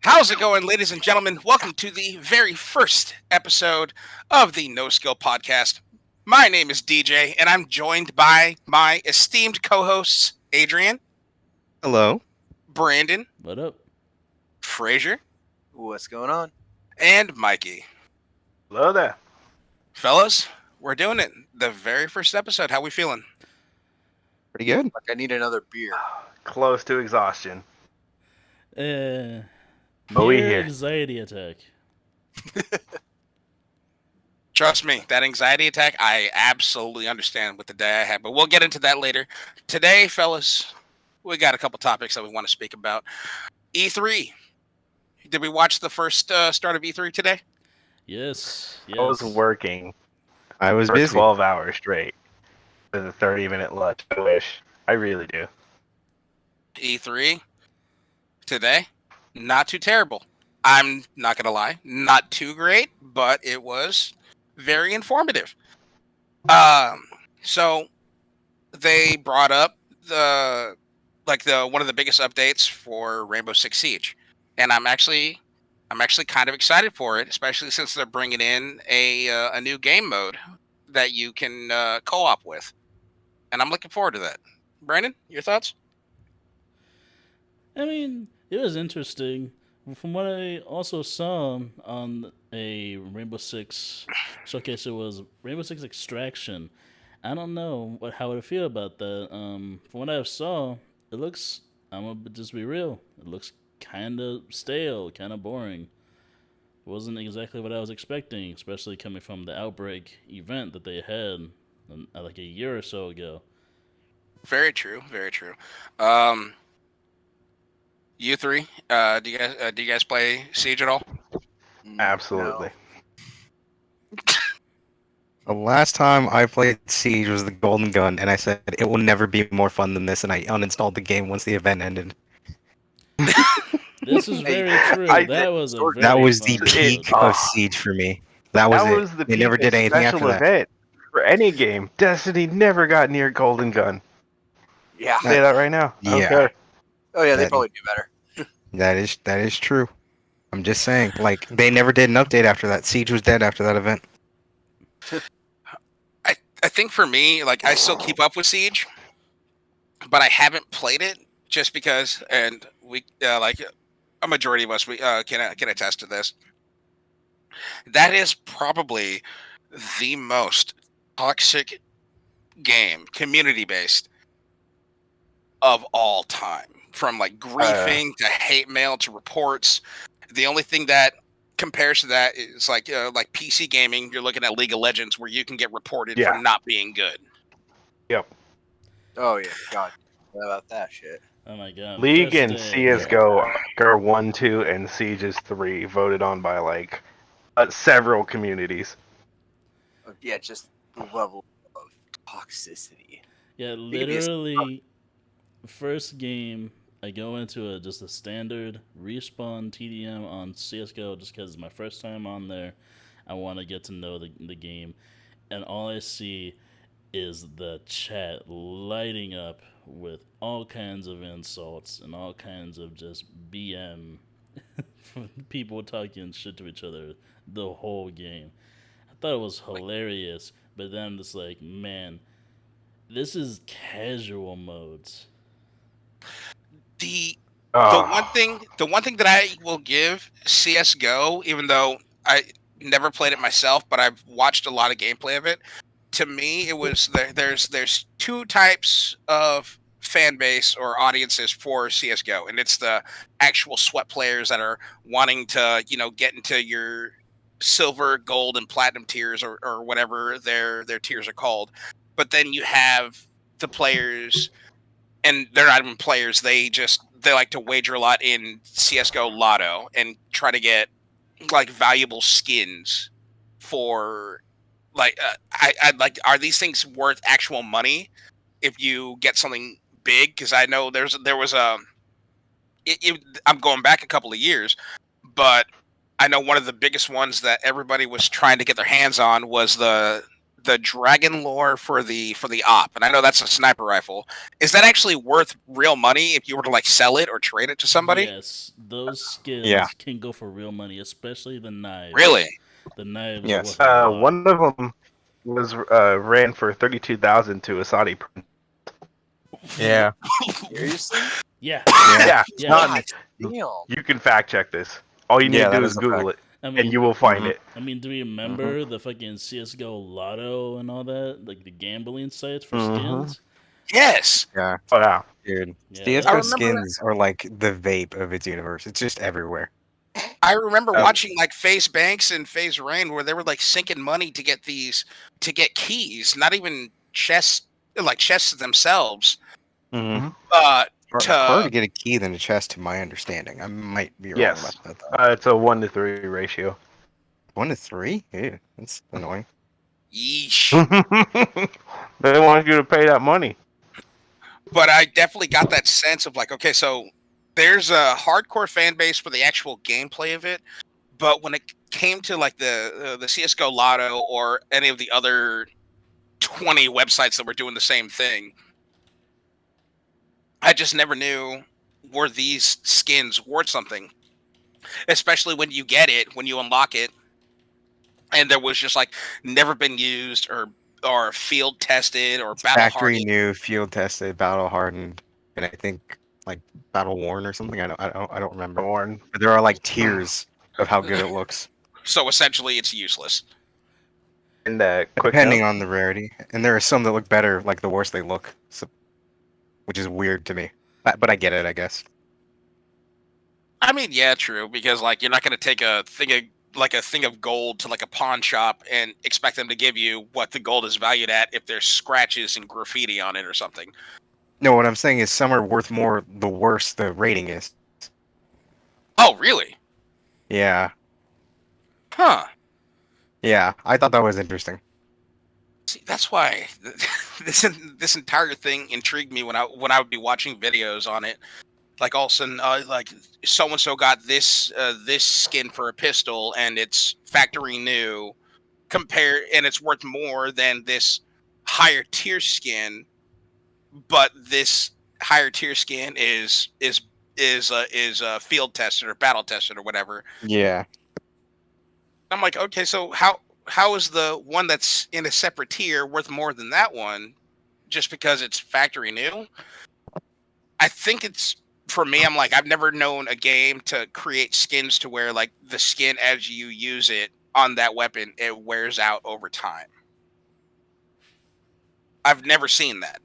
How's it going, ladies and gentlemen? Welcome to the very first episode of the No Skill Podcast. My name is DJ, and I'm joined by my esteemed co-hosts, Adrian, Hello. Brandon, What up? Fraser, What's going on? and Mikey. Hello there. Fellas, we're doing it. The very first episode. How we feeling? Pretty good. Like I need another beer. Close to exhaustion. But we here. Anxiety attack. Trust me, that anxiety attack, I absolutely understand with the day I had, but we'll get into that later. Today, fellas, we got a couple topics that we want to speak about. E3. Did we watch the first start of E3 today? Yes. I was working I was for busy. 12 hours straight with a 30-minute lunch. I wish. I really do. E3 today, not too terrible. I'm not going to lie, not too great, but it was very informative. So they brought up the one of the biggest updates for Rainbow Six Siege, and I'm actually kind of excited for it, especially since they're bringing in a new game mode that you can co-op with, and I'm looking forward to that. Brandon, your thoughts? I mean, it was interesting. From what I also saw on a Rainbow Six showcase, it was Rainbow Six Extraction. I don't know how I feel about that. From what I saw, it looks. I'm gonna just be real. It looks kind of stale, kind of boring. It wasn't exactly what I was expecting, especially coming from the Outbreak event that they had like a year or so ago. Very true. Very true. You three, do you guys play Siege at all? Absolutely. The last time I played Siege was the Golden Gun, and I said it will never be more fun than this, and I uninstalled the game once the event ended. This is very true. I That did- was a very That was the fun peak episode. of Siege for me. That was it. was the They never peak did anything after special that. event for any game. Destiny never got near Golden Gun. Yeah. Say that right now. I don't Yeah. care. Oh yeah, they That- probably do better. That is true. I'm just saying, like they never did an update after that. Siege was dead after that event. I think for me, like I still keep up with Siege, but I haven't played it just because, and we like a majority of us we can attest to this. That is probably the most toxic game, community based, of all time. From like griefing to hate mail to reports. The only thing that compares to that is like PC gaming. You're looking at League of Legends where you can get reported Yeah. for not being good. Oh yeah, God, what about that shit? Oh my god. League First and day. CSGO are 1, 2, and Siege is 3, voted on by like several communities. Yeah, just the level of toxicity. Yeah, It could be a- literally, first game, I go into just a standard respawn TDM on CSGO just because it's my first time on there. I want to get to know the game. And all I see is the chat lighting up with all kinds of insults and all kinds of just BM. People talking shit to each other the whole game. I thought it was hilarious, but then I'm just like, man, this is casual modes. The Oh, the one thing that I will give CS:GO, even though I never played it myself, but I've watched a lot of gameplay of it. To me, it was there's two types of fan base or audiences for CS:GO, and it's the actual sweat players that are wanting to get into your silver, gold, and platinum tiers or whatever their tiers are called. But then you have the players, and they're not even players. They like to wager a lot in CS:GO Lotto and try to get like valuable skins for like I'd like, are these things worth actual money if you get something big? Because I know there was I'm going back a couple of years, but I know one of the biggest ones that everybody was trying to get their hands on was the dragon lore for the op, and I know that's a sniper rifle. Is that actually worth real money if you were to like sell it or trade it to somebody? Yes, those skins Yeah. can go for real money, especially the knives. Really? The knives Yes. are worth a lot. One of them was ran for 32,000 to a Saudi. Yeah. Seriously? Yeah. Yeah. Yeah. Not- Damn. you can fact check this. All you need Yeah, to that do is is a Google fact. it, I mean, and you will find Mhm. it. I mean, do you remember the fucking CS:GO Lotto and all that, like the gambling sites for Mhm. skins? Yes. Yeah. Oh yeah. Dude. Yeah, CS:GO remember skins are like the vape of its universe. It's just everywhere. I remember Oh. watching like FaZe Banks and FaZe Rain where they were like sinking money to get keys, not even chests themselves. Mm-hmm. Harder to get a key than a chest, to my understanding. I might be wrong Yes. about that. Though. It's a 1-to-3 ratio. 1 to 3? Ew, that's annoying. Yeesh. They want you to pay that money. But I definitely got that sense of like, okay, so there's a hardcore fan base for the actual gameplay of it, but when it came to like the CS:GO Lotto or any of the other 20 websites that were doing the same thing, I just never knew were these skins worth something, especially when you get it, when you unlock it, and there was just like never been used or field tested or battle Factory hardened. new, field tested, battle hardened, and I think like battle worn or something. I don't remember. Born. But there are like tiers of how good it looks, So essentially, it's useless. And quick depending note, on the rarity. And there are some that look better, like the worse they look, so, which is weird to me. But I get it, I guess. I mean, yeah, true, because like you're not going to take a thing of gold to like a pawn shop and expect them to give you what the gold is valued at if there's scratches and graffiti on it or something. No, what I'm saying is some are worth more the worse the rating is. Oh, really? Yeah. Huh. Yeah, I thought that was interesting. See, that's why this entire thing intrigued me when I would be watching videos on it. Like all of a sudden, like so and so got this skin for a pistol and it's factory new, and it's worth more than this higher tier skin, but this higher tier skin is field tested or battle tested or whatever. Yeah. I'm like, okay, so how is the one that's in a separate tier worth more than that one just because it's factory new? I think it's, for me, I'm like, I've never known a game to create skins to where like the skin as you use it on that weapon, it wears out over time. I've never seen that.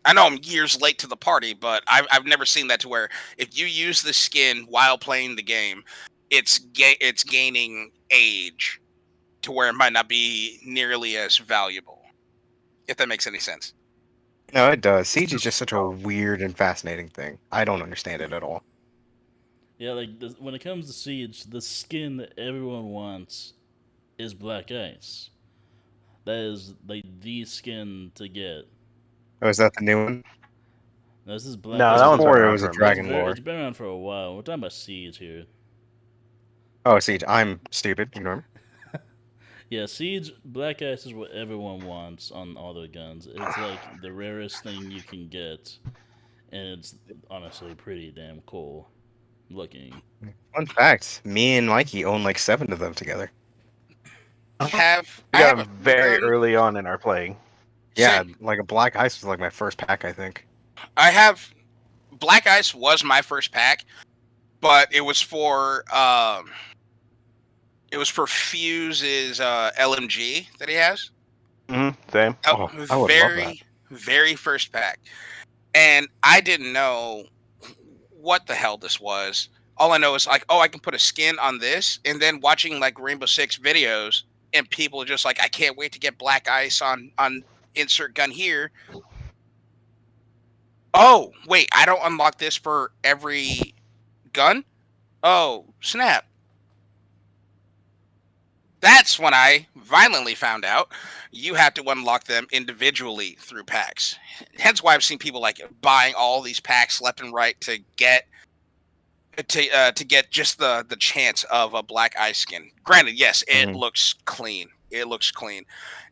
I know I'm years late to the party, but I've never seen that to where if you use the skin while playing the game, it's gaining age to where it might not be nearly as valuable. If that makes any sense. No, it does. Siege is just such a weird and fascinating thing. I don't understand it at all. Yeah, like when it comes to Siege, the skin that everyone wants is Black Ice. That is like the skin to get. Oh, is that the new one? No, this is Black No, Ice. that one's Before been it around was a for a minute. Dragon Lore. It's been around for a while. We're talking about Siege here. Oh, Siege. I'm stupid. Ignore me. Yeah, Siege Black Ice is what everyone wants on all their guns. It's like the rarest thing you can get, and it's honestly pretty damn cool looking. Fun fact: me and Mikey own like 7 of them together. We I have got a very gun. early on in our playing. Yeah, Same. like a Black Ice was like my first pack, I think. I have Black Ice was my first pack, but it was for Fuse's LMG that he has. Same. Oh, I would love that. Very first pack. And I didn't know what the hell this was. All I know is like, oh, I can put a skin on this, and then watching like Rainbow Six videos, and people are just like, I can't wait to get Black Ice on insert gun here. Oh, wait, I don't unlock this for every gun? Oh, snap. That's when I violently found out you have to unlock them individually through packs. Hence why I've seen people like buying all these packs left and right to get just the chance of a Black Ice skin. Granted, yes, it looks clean. it looks clean.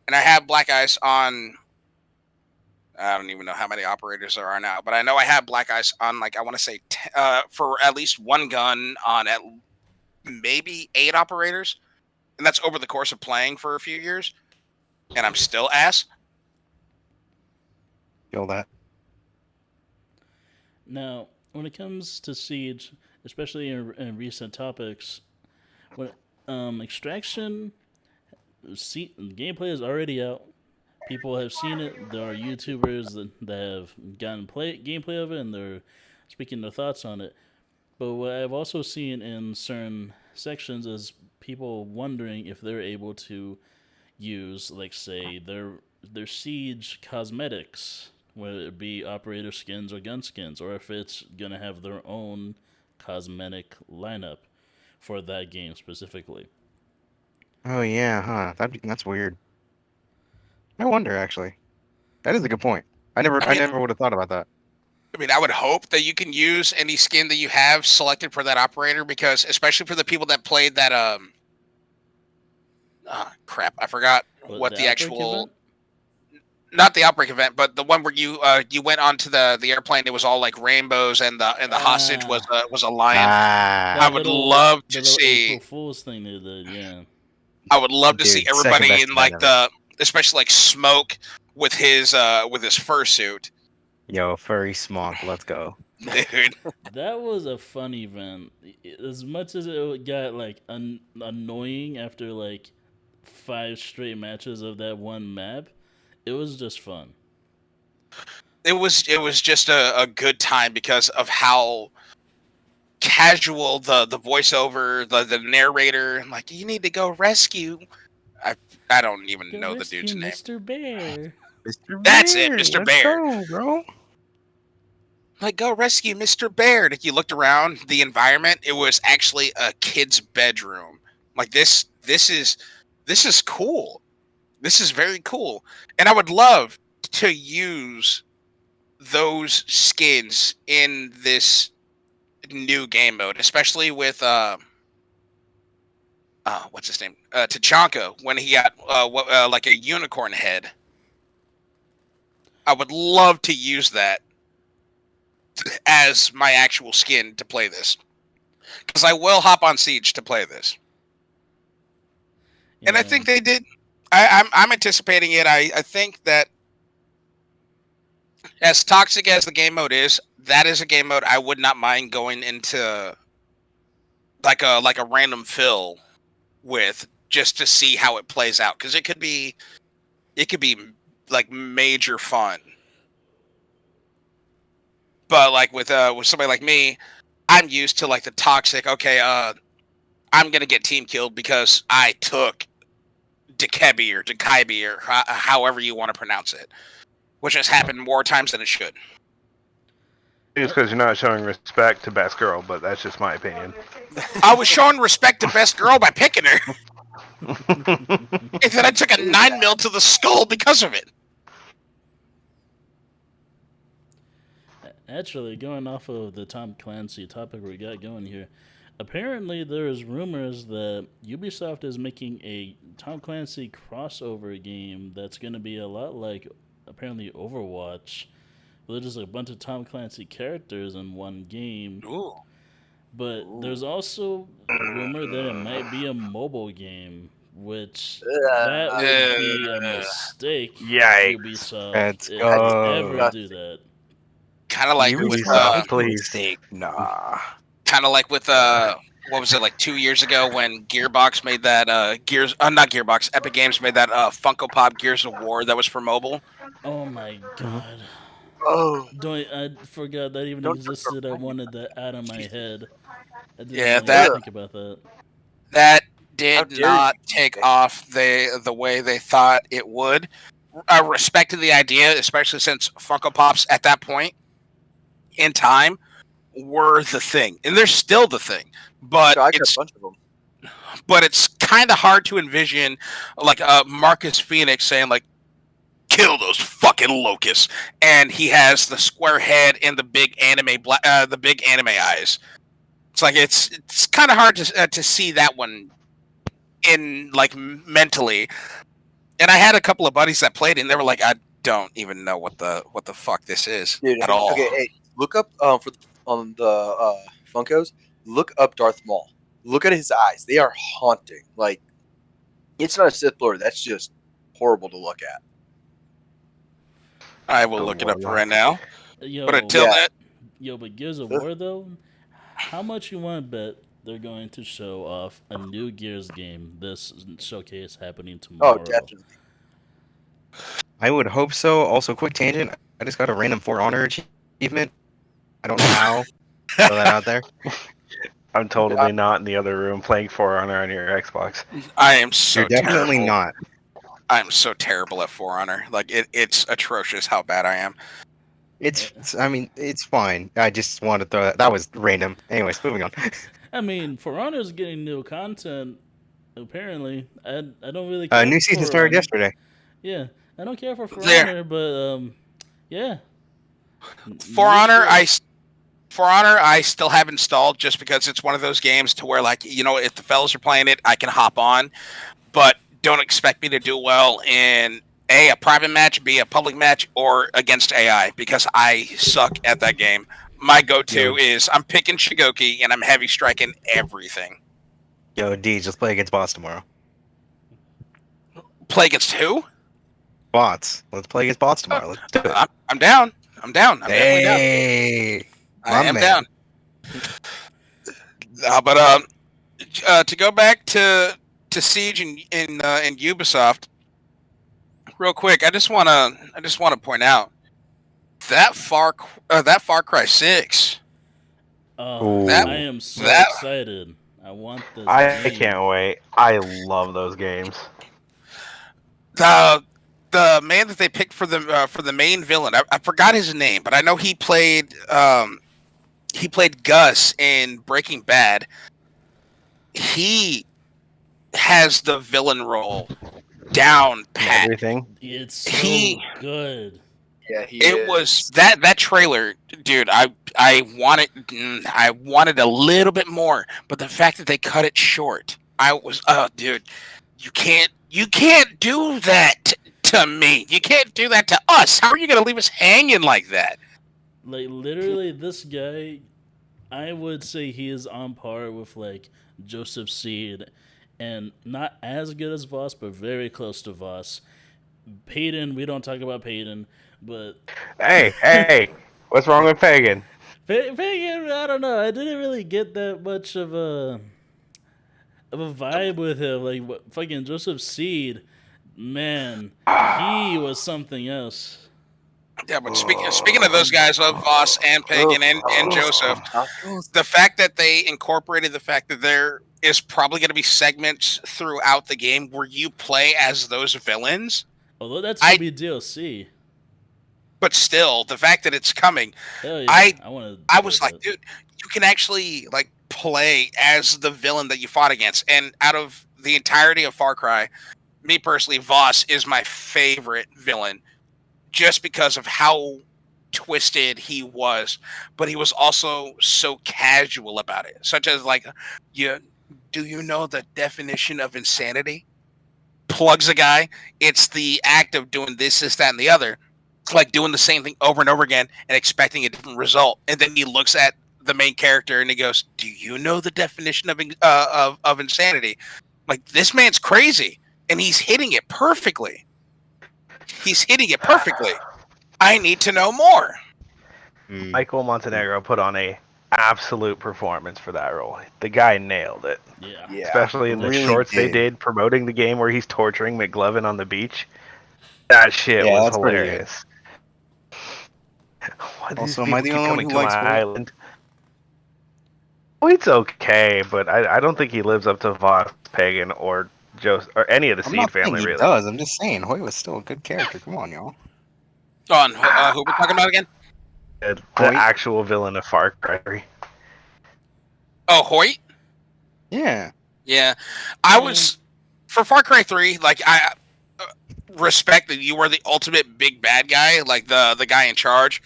And I have Black Ice on. I don't even know how many operators there are now, but I know I have Black Ice on, like, I want to say for at least one gun on at maybe 8 operators, and that's over the course of playing for a few years, and I'm still ass. Feel that. Now, when it comes to Siege, especially in recent topics, when Extraction, gameplay is already out. People have seen it. There are YouTubers that have gotten gameplay of it, and they're speaking their thoughts on it. But what I've also seen in certain sections is people wondering if they're able to use, like, say, their Siege cosmetics, whether it be operator skins or gun skins, or if it's going to have their own cosmetic lineup for that game specifically. Oh yeah, huh? That's weird. I wonder actually. That is a good point. I never would have thought about that. I mean, I would hope that you can use any skin that you have selected for that operator, because especially for the people that played that crap, I forgot what the actual event? Not the outbreak event, but the one where you went onto the airplane. It was all like rainbows, and the hostage was a lion. Ah, I would love to see April Fool's thing they did, yeah. I would love to Dude, see second everybody best in like event especially like Smoke with his fursuit. yo, furry smog, let's go. Dude, That was a fun event. As much as it got like annoying after like 5 straight matches of that one map, it was just fun. it was just a good time because of how casual the voiceover, the narrator, like, you need to go rescue. I don't even know the dude's name. Mr. Bear. Mr. That's it, Mr. Let's Bear. go, bro. Like, go rescue Mr. Bear. And if you looked around the environment, it was actually a kid's bedroom. Like, this is cool. This is very cool. And I would love to use those skins in this new game mode, especially with what's his name? Tachanka, when he got like a unicorn head. I would love to use that as my actual skin to play this, because I will hop on Siege to play this. And I think they did. I'm anticipating it. I think that as toxic as the game mode is, that is a game mode I would not mind going into like a random fill with, just to see how it plays out, because it could be like major fun. But like with somebody like me, I'm used to like the toxic. Okay, I'm gonna get team killed because I took Dekebi or Dekibi or however you want to pronounce it, which has happened more times than it should. It's because you're not showing respect to best girl, but that's just my opinion. I was showing respect to best girl by picking her. And then I took a 9mm to the skull because of it. Actually, going off of the Tom Clancy topic we got going here, apparently there's rumors that Ubisoft is making a Tom Clancy crossover game that's going to be a lot like, apparently, Overwatch. There's just a bunch of Tom Clancy characters in one game. Ooh. But there's also rumor that it might be a mobile game, which that would be a mistake. Yikes. Ubisoft, Let's if go. they ever do that. Kind of like with please. Nah. kind of like with what was it, like 2 years ago when Gearbox made that not Gearbox, Epic Games made that Funko Pop Gears of War that was for mobile. Oh my god. Oh. I forgot that even existed. I wanted that out of my head. I didn't Yeah, even that- think about that. That How did dare not you. take off the way they thought it would. I respected the idea, especially since Funko Pops at that point in time were the thing, and they're still the thing. But So I got it's a bunch of them. but it's kind of hard to envision like Marcus Phoenix saying like, kill those fucking locusts, and he has the square head and the big anime eyes. It's like it's kind of hard to see that one in like mentally. And I had a couple of buddies that played, and they were like, "I don't even know what the fuck this is Dude, at all." Okay, hey, look up on the Funkos. Look up Darth Maul. Look at his eyes; they are haunting. Like, it's not a Sith Lord. That's just horrible to look at. I will The look it up warlock. right now. Yo, But until Yeah. then, but Gears of War though, how much you want to bet they're going to show off a new Gears game this showcase happening Oh, tomorrow? definitely. I would hope so. Also, quick tangent. I just got a random For Honor achievement. I don't know how. Throw that out there. I'm totally not in the other room playing For Honor on your Xbox. I am so You're definitely terrible. not. I'm so terrible at For Honor. Like it's atrocious how bad I am. I mean, it's fine. I just wanted to throw that. That was random. Anyways, moving on. I mean, For Honor's getting new content. Apparently, I don't really care. New season for, started yesterday. Yeah, I don't care for There. Honor, but yeah. For Honor, I still have installed just because it's one of those games to where, like, you know, if the fellas are playing it, I can hop on, but don't expect me to do well in a private match, B, a public match, or against AI because I suck at that game. My go-to is I'm picking Shigoki and I'm heavy striking everything. Yo, D, just play against bots tomorrow. Play against who? Bots. Let's play against bots tomorrow. Let's do it. I'm down. I'm definitely down. Hey, I my am man. down. But to go back to Siege and Ubisoft, real quick, I just wanna point out that Far Cry 6. Oh, Ooh. I am so excited. I want this. I game. can't wait. I love those games. The man that they picked for the main villain, I forgot his name, but I know he played Gus in Breaking Bad. He has the villain role down pat. Everything. It's so good. Yeah, It was that trailer, dude. I wanted a little bit more, but the fact that they cut it short, I was, dude, you can't do that to me. You can't do that to us. How are you gonna leave us hanging like that? Like literally, this guy, I would say he is on par with like Joseph Seed, and not as good as Voss, but very close to Voss. Payton, we don't talk about Payton, but Hey, what's wrong with Pagan? Payton, I don't know. I didn't really get that much of a vibe with him. Like fucking Joseph Seed, man, he was something else. Yeah, but speaking of those guys, of Voss and Pagan and Joseph, the fact that they incorporated the fact that there is probably going to be segments throughout the game where you play as those villains. Although that's gonna be DLC. But still, the fact that it's coming, Hell yeah, I was like, dude, you can actually like play as the villain that you fought against. And out of the entirety of Far Cry, me personally, Voss is my favorite villain, just because of how twisted he was. But he was also so casual about it, such as like, do you know the definition of insanity? Plugs a guy. It's the act of doing this, that, and the other. Like doing the same thing over and over again and expecting a different result. And then he looks at the main character and he goes, "Do you know the definition of insanity?" Like, this man's crazy, and he's hitting it perfectly. I need to know more. Michael Montenegro put on a absolute performance for that role. The guy nailed it. Yeah. Especially in the really shorts they did. did promoting the game where he's torturing McLovin on the beach. That shit was that's pretty good. hilarious. Why do these Also, am I people the keep only one coming who to likes my Void? island? Void's okay, but I don't think he lives up to Voss, Pagan, or any of the I'm Seed not saying family, he really. does. I'm just saying Hoy was still a good character. Come on, y'all. On who we're talking about again? The Hoyt? actual villain of Far Cry 3. Oh, Hoyt. Yeah. Yeah, I was for Far Cry 3. Like, I respect that you were the ultimate big bad guy, like the guy in charge.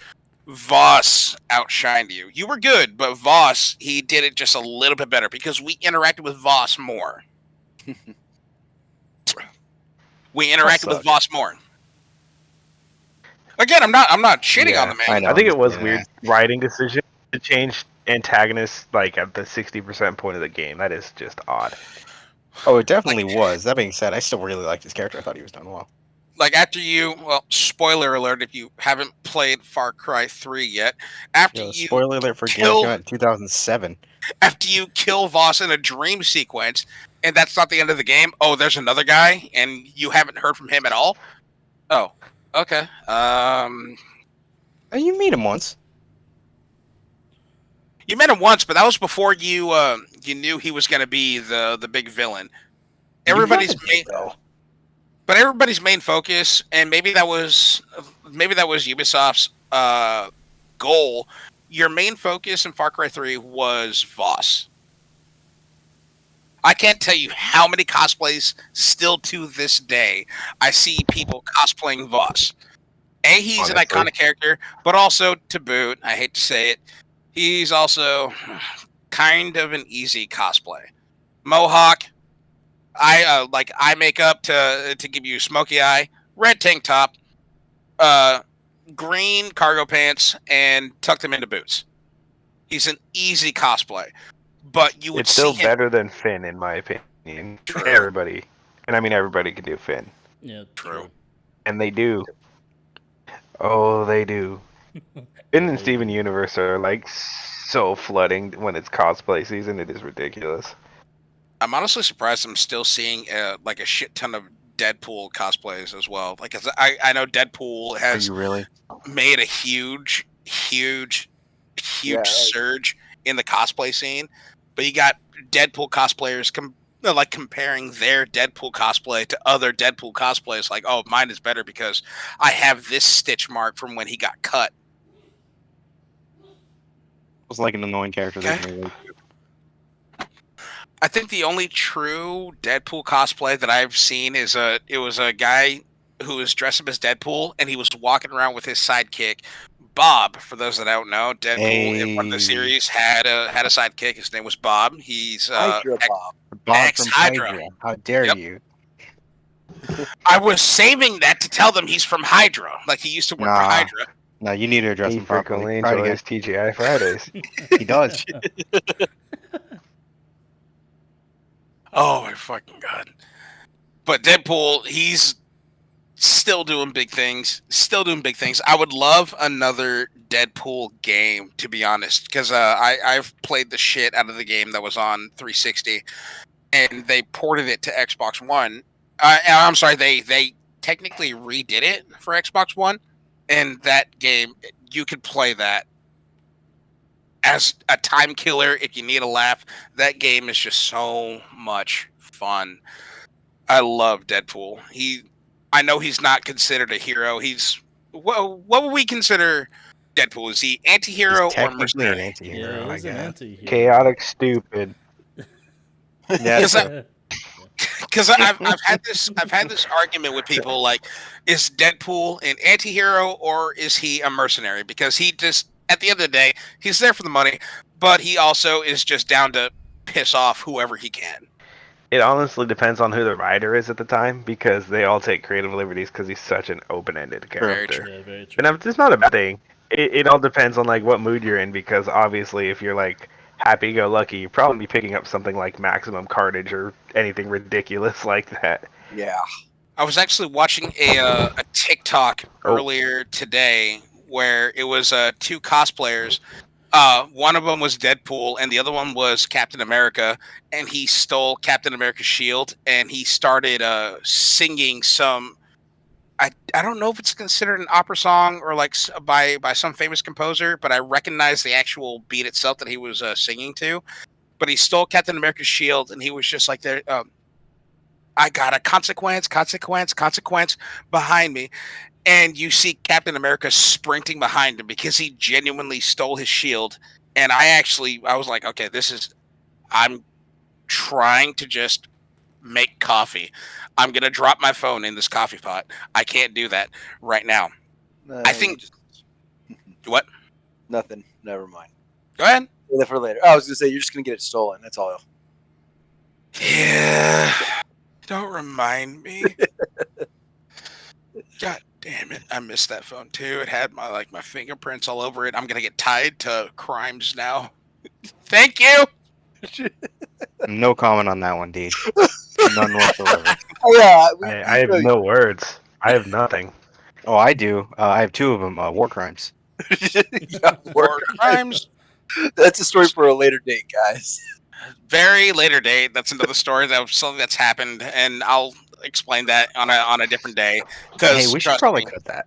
Voss outshined you. You were good, but Voss, he did it just a little bit better because we interacted with Voss more. We interacted with suck. Voss more. Again, I'm not shitting on the man. I know. I think I'm it was just being an weird ass. writing decision to change antagonists like at the 60% point of the game. That is just odd. Oh, it definitely was. That being said, I still really liked his character. I thought he was done well. Like after you, well, spoiler alert if you haven't played Far Cry 3 yet, after Yo, you spoiler alert for a game that came out in 2007. after you kill Voss in a dream sequence, and that's not the end of the game. Oh, there's another guy, and you haven't heard from him at all. Oh, okay. Oh, you meet him once. You met him once, but that was before you you knew he was going to be the big villain. Everybody's main, but everybody's main focus, and maybe that was Ubisoft's goal. Your main focus in Far Cry 3 was Voss. I can't tell you how many cosplays still to this day I see people cosplaying Voss. He's an Honestly. iconic character, but also to boot, I hate to say it, he's also kind of an easy cosplay. Mohawk, eye makeup to give you smoky eye, red tank top, green cargo pants, and tuck them into boots. He's an easy cosplay, but you would It's still see him. better than Finn, in my opinion. True. Everybody. And I mean, everybody can do Finn. Yeah, True. And they do. Oh, they do. Finn and Steven Universe are like so flooding when it's cosplay season. It is ridiculous. I'm honestly surprised I'm still seeing like a shit ton of Deadpool cosplays as well. Like, 'cause I know Deadpool Are has you really? made a huge Yeah. surge in the cosplay scene, but you got Deadpool cosplayers comparing their Deadpool cosplay to other Deadpool cosplays. Like, oh, mine is better because I have this stitch mark from when he got cut. Was like an annoying character. Okay. I think the only true Deadpool cosplay that I've seen is it was a guy who was dressed up as Deadpool, and he was walking around with his sidekick, Bob. For those that don't know, Deadpool in one of the Hey. series had a sidekick. His name was Bob. He's Hydra Bob. Bob from Ex-Hydra. Hydra. How dare Yep. you? I was saving that to tell them he's from Hydra. Like he used to work for Nah. Hydra. No, you need to address He him properly. frequently Try it enjoys TGI Fridays. again. He does. Oh my fucking god! But Deadpool, he's still doing big things. Still doing big things. I would love another Deadpool game, to be honest, because I've played the shit out of the game that was on 360, and they ported it to Xbox One. I'm sorry, they technically redid it for Xbox One, and that game you could play that as a time killer if you need a laugh. That game is just so much fun. I love Deadpool. I know he's not considered a hero. He's what would we consider Deadpool? Is he anti-hero He's or technically an mercenary? anti-hero, Yeah, I he's an guess. anti-hero. Chaotic stupid. Yes. Because I've had this argument with people like, is Deadpool an anti-hero or is he a mercenary? Because he just, at the end of the day, he's there for the money, but he also is just down to piss off whoever he can. It honestly depends on who the writer is at the time, because they all take creative liberties because he's such an open-ended Very character. Yeah, very true. And it's not a bad thing. It all depends on like what mood you're in, because obviously if you're like happy-go-lucky, you'll probably be picking up something like Maximum Carnage or anything ridiculous like that. Yeah. I was actually watching a TikTok earlier today where it was two cosplayers. One of them was Deadpool, and the other one was Captain America. And he stole Captain America's shield, and he started singing some. I don't know if it's considered an opera song or like by some famous composer, but I recognize the actual beat itself that he was singing to. But he stole Captain America's shield, and he was just like there. I got a consequence behind me. And you see Captain America sprinting behind him because he genuinely stole his shield. And I was like, okay, I'm trying to just make coffee. I'm going to drop my phone in this coffee pot. I can't do that right now. I think... What? Nothing. Never mind. Go ahead. Save that for later. I was going to say, you're just going to get it stolen. That's all. Yeah. Don't remind me. God damn it! I missed that phone too. It had my fingerprints all over it. I'm gonna get tied to crimes now. Thank you. No comment on that one, Deej. None whatsoever. Oh, yeah, I have no words. I have nothing. Oh, I do. I have two of them. War crimes. Yeah, War crimes. That's a story for a later date, guys. Very later date. That's another story. That was something that's happened, and I'll explain that on a different day. Hey, we should trust probably me. cut that.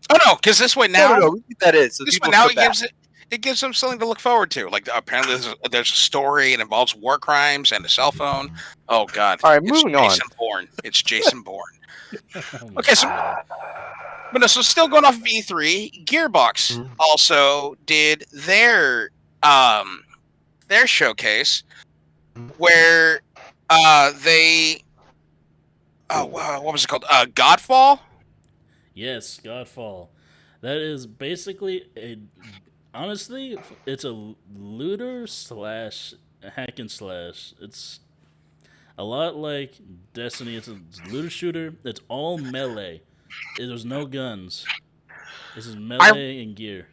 Oh no, because this way now, No, we keep that in. So this people way now come back. it gives them something to look forward to. Like apparently there's a story. It involves war crimes and a cell phone. Oh God! All right, It's moving on. Jason Bourne. It's Jason Bourne. Oh my Okay, so God. but no, so still going off of E3, Gearbox Mhm. also did their showcase where they what was it called? Godfall. Yes, Godfall. That is basically honestly, it's a looter slash hack and slash. It's a lot like Destiny. It's a looter shooter. It's all melee. There's no guns. This is melee and gear.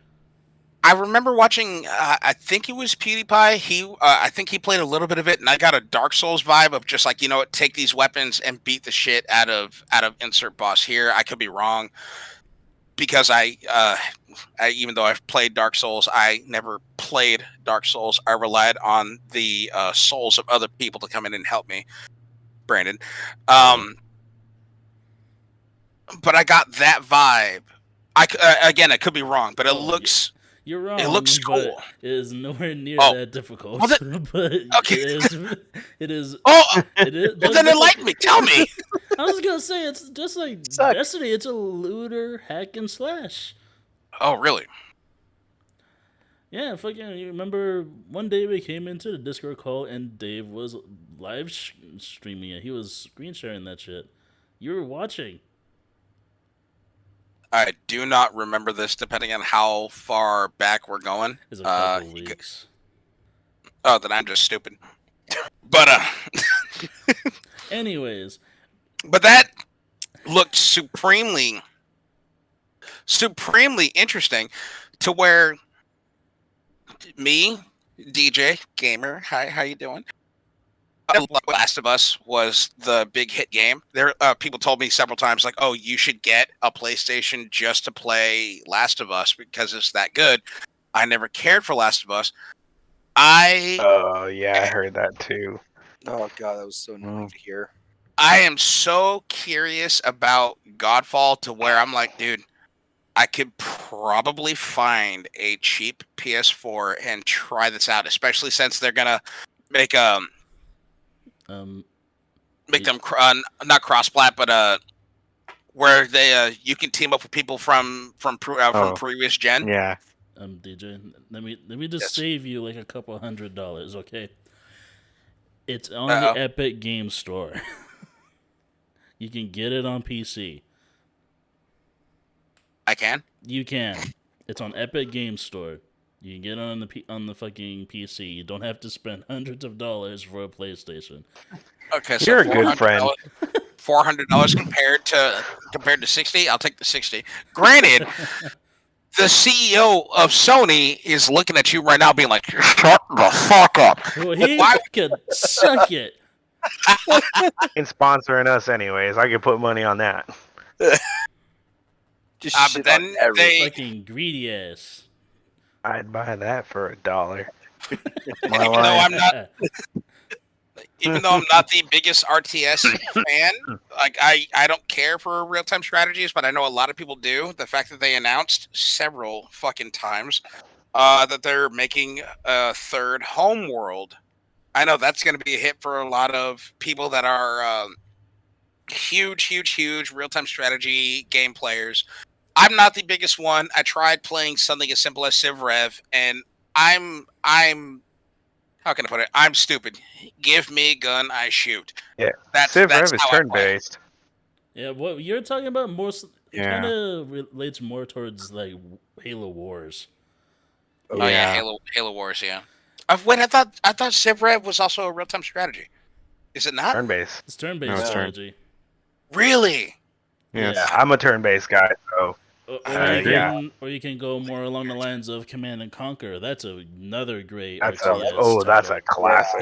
I remember watching. I think it was PewDiePie. I think he played a little bit of it, and I got a Dark Souls vibe of just like take these weapons and beat the shit out of insert boss here. I could be wrong because I even though I've played Dark Souls, I never played Dark Souls. I relied on the souls of other people to come in and help me, Brandon. But I got that vibe. Again, I could be wrong, but it looks. You're wrong. It looks but cool. It is nowhere near Oh. that difficult. Well, but okay. it is. Oh, It is. well, then enlighten me. Tell me. I was gonna say it's just like Sucks. Destiny. It's a looter hack and slash. Oh, really? Yeah, fucking. You remember one day we came into the Discord call and Dave was live streaming it. He was screen sharing that shit. You were watching. I do not remember this, depending on how far back we're going. It's a couple weeks. Oh, then I'm just stupid. But Anyways, but that looked supremely interesting, to where me, DJ gamer, hi, how you doing? Last of Us was the big hit game. There, people told me several times, like, "Oh, you should get a PlayStation just to play Last of Us because it's that good." I never cared for Last of Us. Oh yeah, I heard that too. Oh god, that was so annoying to hear. I am so curious about Godfall to where I'm like, dude, I could probably find a cheap PS4 and try this out, especially since they're gonna make make them not cross-plat, but where they you can team up with people from previous gen. Yeah. DJ, let me just Yes. save you like a couple $100, okay? It's on Uh-oh. the Epic Game Store. You can get it on PC. I can. You can. It's on Epic Game Store. You can get it on the fucking PC. You don't have to spend hundreds of dollars for a PlayStation. Okay, so You're a good friend. $400 compared to 60. I'll take the 60. Granted, the CEO of Sony is looking at you right now, being like, "Shut the fuck up." Well, he Why- could suck it. And sponsoring us anyways. I could put money on that. Just But shit then on everything. they, Fucking greedy ass. I'd buy that for $1. My even though life. I'm not the biggest RTS fan, like I don't care for real-time strategies, but I know a lot of people do. The fact that they announced several fucking times that they're making a third Homeworld, I know that's going to be a hit for a lot of people that are huge real-time strategy game players. I'm not the biggest one. I tried playing something as simple as Civ Rev, and I'm how can I put it? I'm stupid. Give me a gun, I shoot. Yeah. That's Civ Rev is how I play. turn-based. Yeah, what you're talking about more, it Yeah. kind of relates more towards like Halo Wars. Oh yeah, Halo Wars. Yeah. Wait, I thought Civ Rev was also a real time strategy. Is it not? Turn-based. It's turn-based No, it's turn. strategy. Really? Yes. Yeah. I'm a turn-based guy, so Or you can go more along the lines of Command and Conquer. That's another great that's RTS that's a title. classic.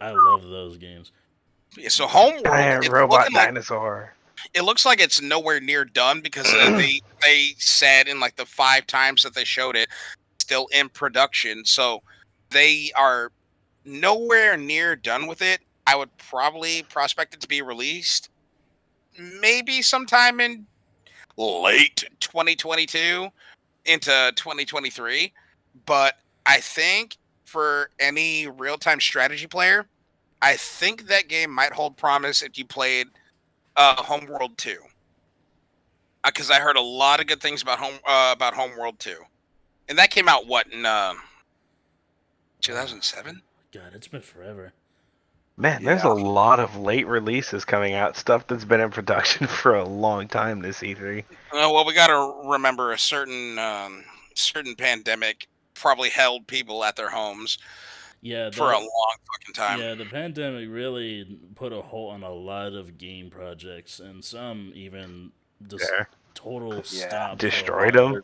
I love those games. Yeah, so Homeworld, Giant it's robot looking like dinosaur. it looks like it's nowhere near done because they said in like the 5 times that they showed it, still in production. So they are nowhere near done with it. I would probably prospect it to be released maybe sometime in late 2022 into 2023. But I think for any real-time strategy player, I think that game might hold promise if you played Homeworld 2. Because I heard a lot of good things about Homeworld 2. And that came out what in 2007? God, it's been forever. Man, there's a lot of late releases coming out. Stuff that's been in production for a long time this E3. Well, we got to remember a certain pandemic probably held people at their homes for a long fucking time. Yeah, the pandemic really put a halt on a lot of game projects, and some even just total stop. Destroyed them.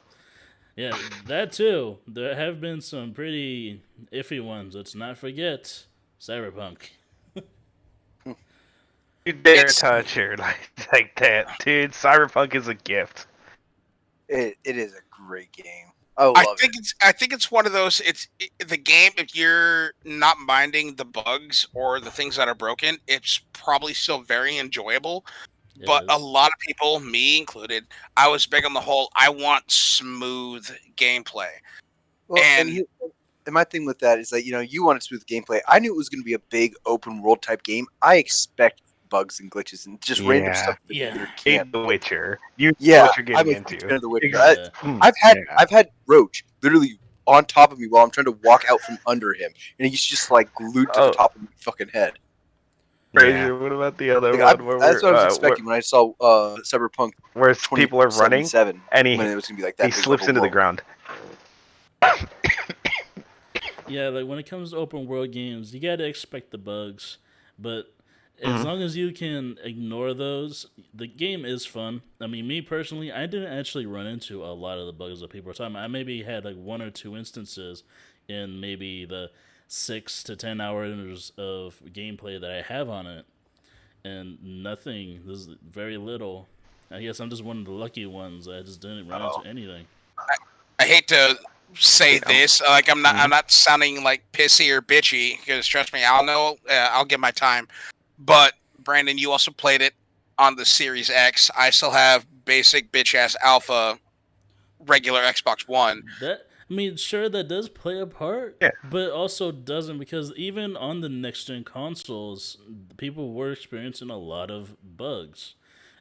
Yeah, that too. There have been some pretty iffy ones. Let's not forget Cyberpunk. You dare touch her like that, dude. Cyberpunk is a gift. It is a great game. I think it's one of those. The game. If you're not minding the bugs or the things that are broken, it's probably still very enjoyable. Yeah, but a lot of people, me included, I was big on the whole. I want smooth gameplay. Well, and my thing with that is that you wanted smooth gameplay. I knew it was going to be a big open world type game. I expect bugs and glitches and just random stuff. In The Witcher, you know what you're getting into. The Witcher. I've had Roach literally on top of me while I'm trying to walk out from under him, and he's just like glued to the top of my fucking head. Fraser, what about the other one? That's what I was expecting when I saw Cyberpunk. Where people are running, and when it was gonna be like that, he slips into the ground. Yeah, like when it comes to open world games, you gotta expect the bugs, but as long as you can ignore those, the game is fun. I mean, me personally, I didn't actually run into a lot of the bugs that people were talking about. I maybe had like 1 or 2 instances in maybe the 6 to 10 hours of gameplay that I have on it, and nothing. There's very little. I guess I'm just one of the lucky ones. I just didn't run into anything. I hate to say this, like I'm not sounding like pissy or bitchy, because trust me, I'll give my time. But Brandon, you also played it on the Series X. I still have basic bitch ass alpha regular Xbox One. Sure, that does play a part, but also doesn't, because even on the next gen consoles, people were experiencing a lot of bugs.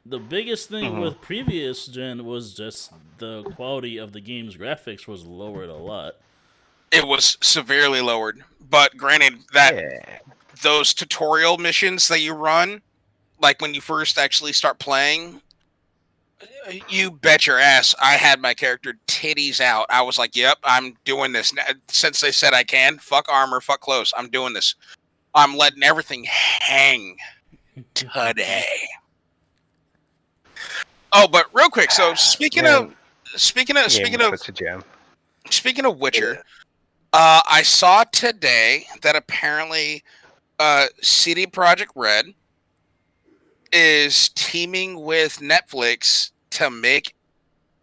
The biggest thing with previous gen was just the quality of the game's graphics was lowered a lot. It was severely lowered, but granted that those tutorial missions that you run, like when you first actually start playing, you bet your ass I had my character titties out. I was like, yep, I'm doing this. Since they said I can, fuck armor, fuck clothes, I'm doing this. I'm letting everything hang today. Oh, but real quick, so speaking of Witcher, I saw today that apparently CD Projekt Red is teaming with Netflix to make,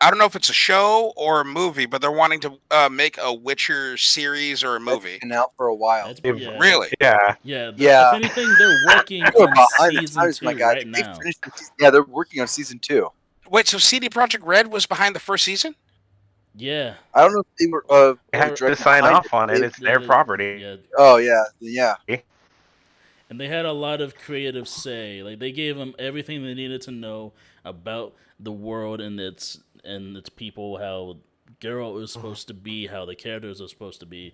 I don't know if it's a show or a movie, but they're wanting to make a Witcher series or a movie. It's been out for a while. Really? Yeah. If anything, they're working on season 2 right now. They're working on season 2. Wait, so CD Projekt Red was behind the first season? Yeah. I don't know if they were. They have to sign off on it. It's their property. Yeah. Oh yeah. And they had a lot of creative say. Like, they gave them everything they needed to know about the world and its people, how Geralt is supposed to be, how the characters are supposed to be.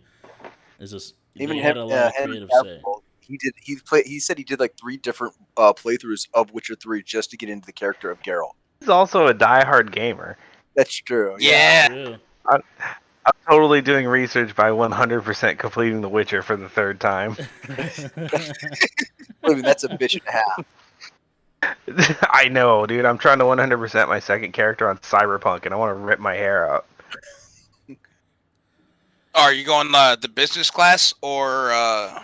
It's just they had a lot of creative say. He said he did like 3 different playthroughs of Witcher 3 just to get into the character of Geralt. He's also a diehard gamer. That's true. Yeah. I'm totally doing research by 100% completing The Witcher for the 3rd time. I mean, that's a bitch and a half. I know, dude. I'm trying to 100% my second character on Cyberpunk, and I want to rip my hair out. Are you going the business class or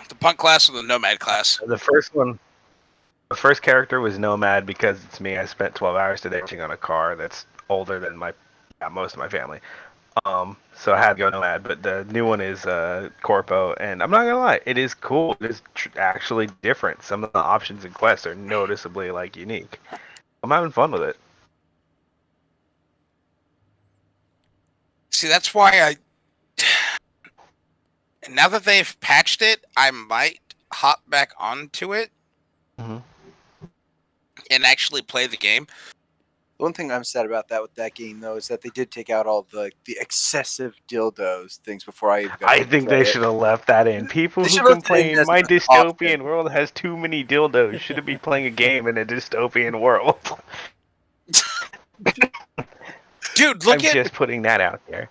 the punk class or the nomad class? The first one, the first character was Nomad because it's me. I spent 12 hours today working on a car that's older than most of my family. So I had to go Nomad, but the new one is Corpo, and I'm not gonna lie, it is cool. It is actually different. Some of the options and quests are noticeably like unique. I'm having fun with it. See, that's why I. Now that they've patched it, I might hop back onto it Mhm. and actually play the game. The one thing I'm sad about with that game though is that they did take out all the excessive dildos things before I even got I to think play they it. should have left that in. People They who should have left it in complain as my an dystopian option. world has too many dildos shouldn't be playing a game in a dystopian world. Dude, I'm just putting that out there.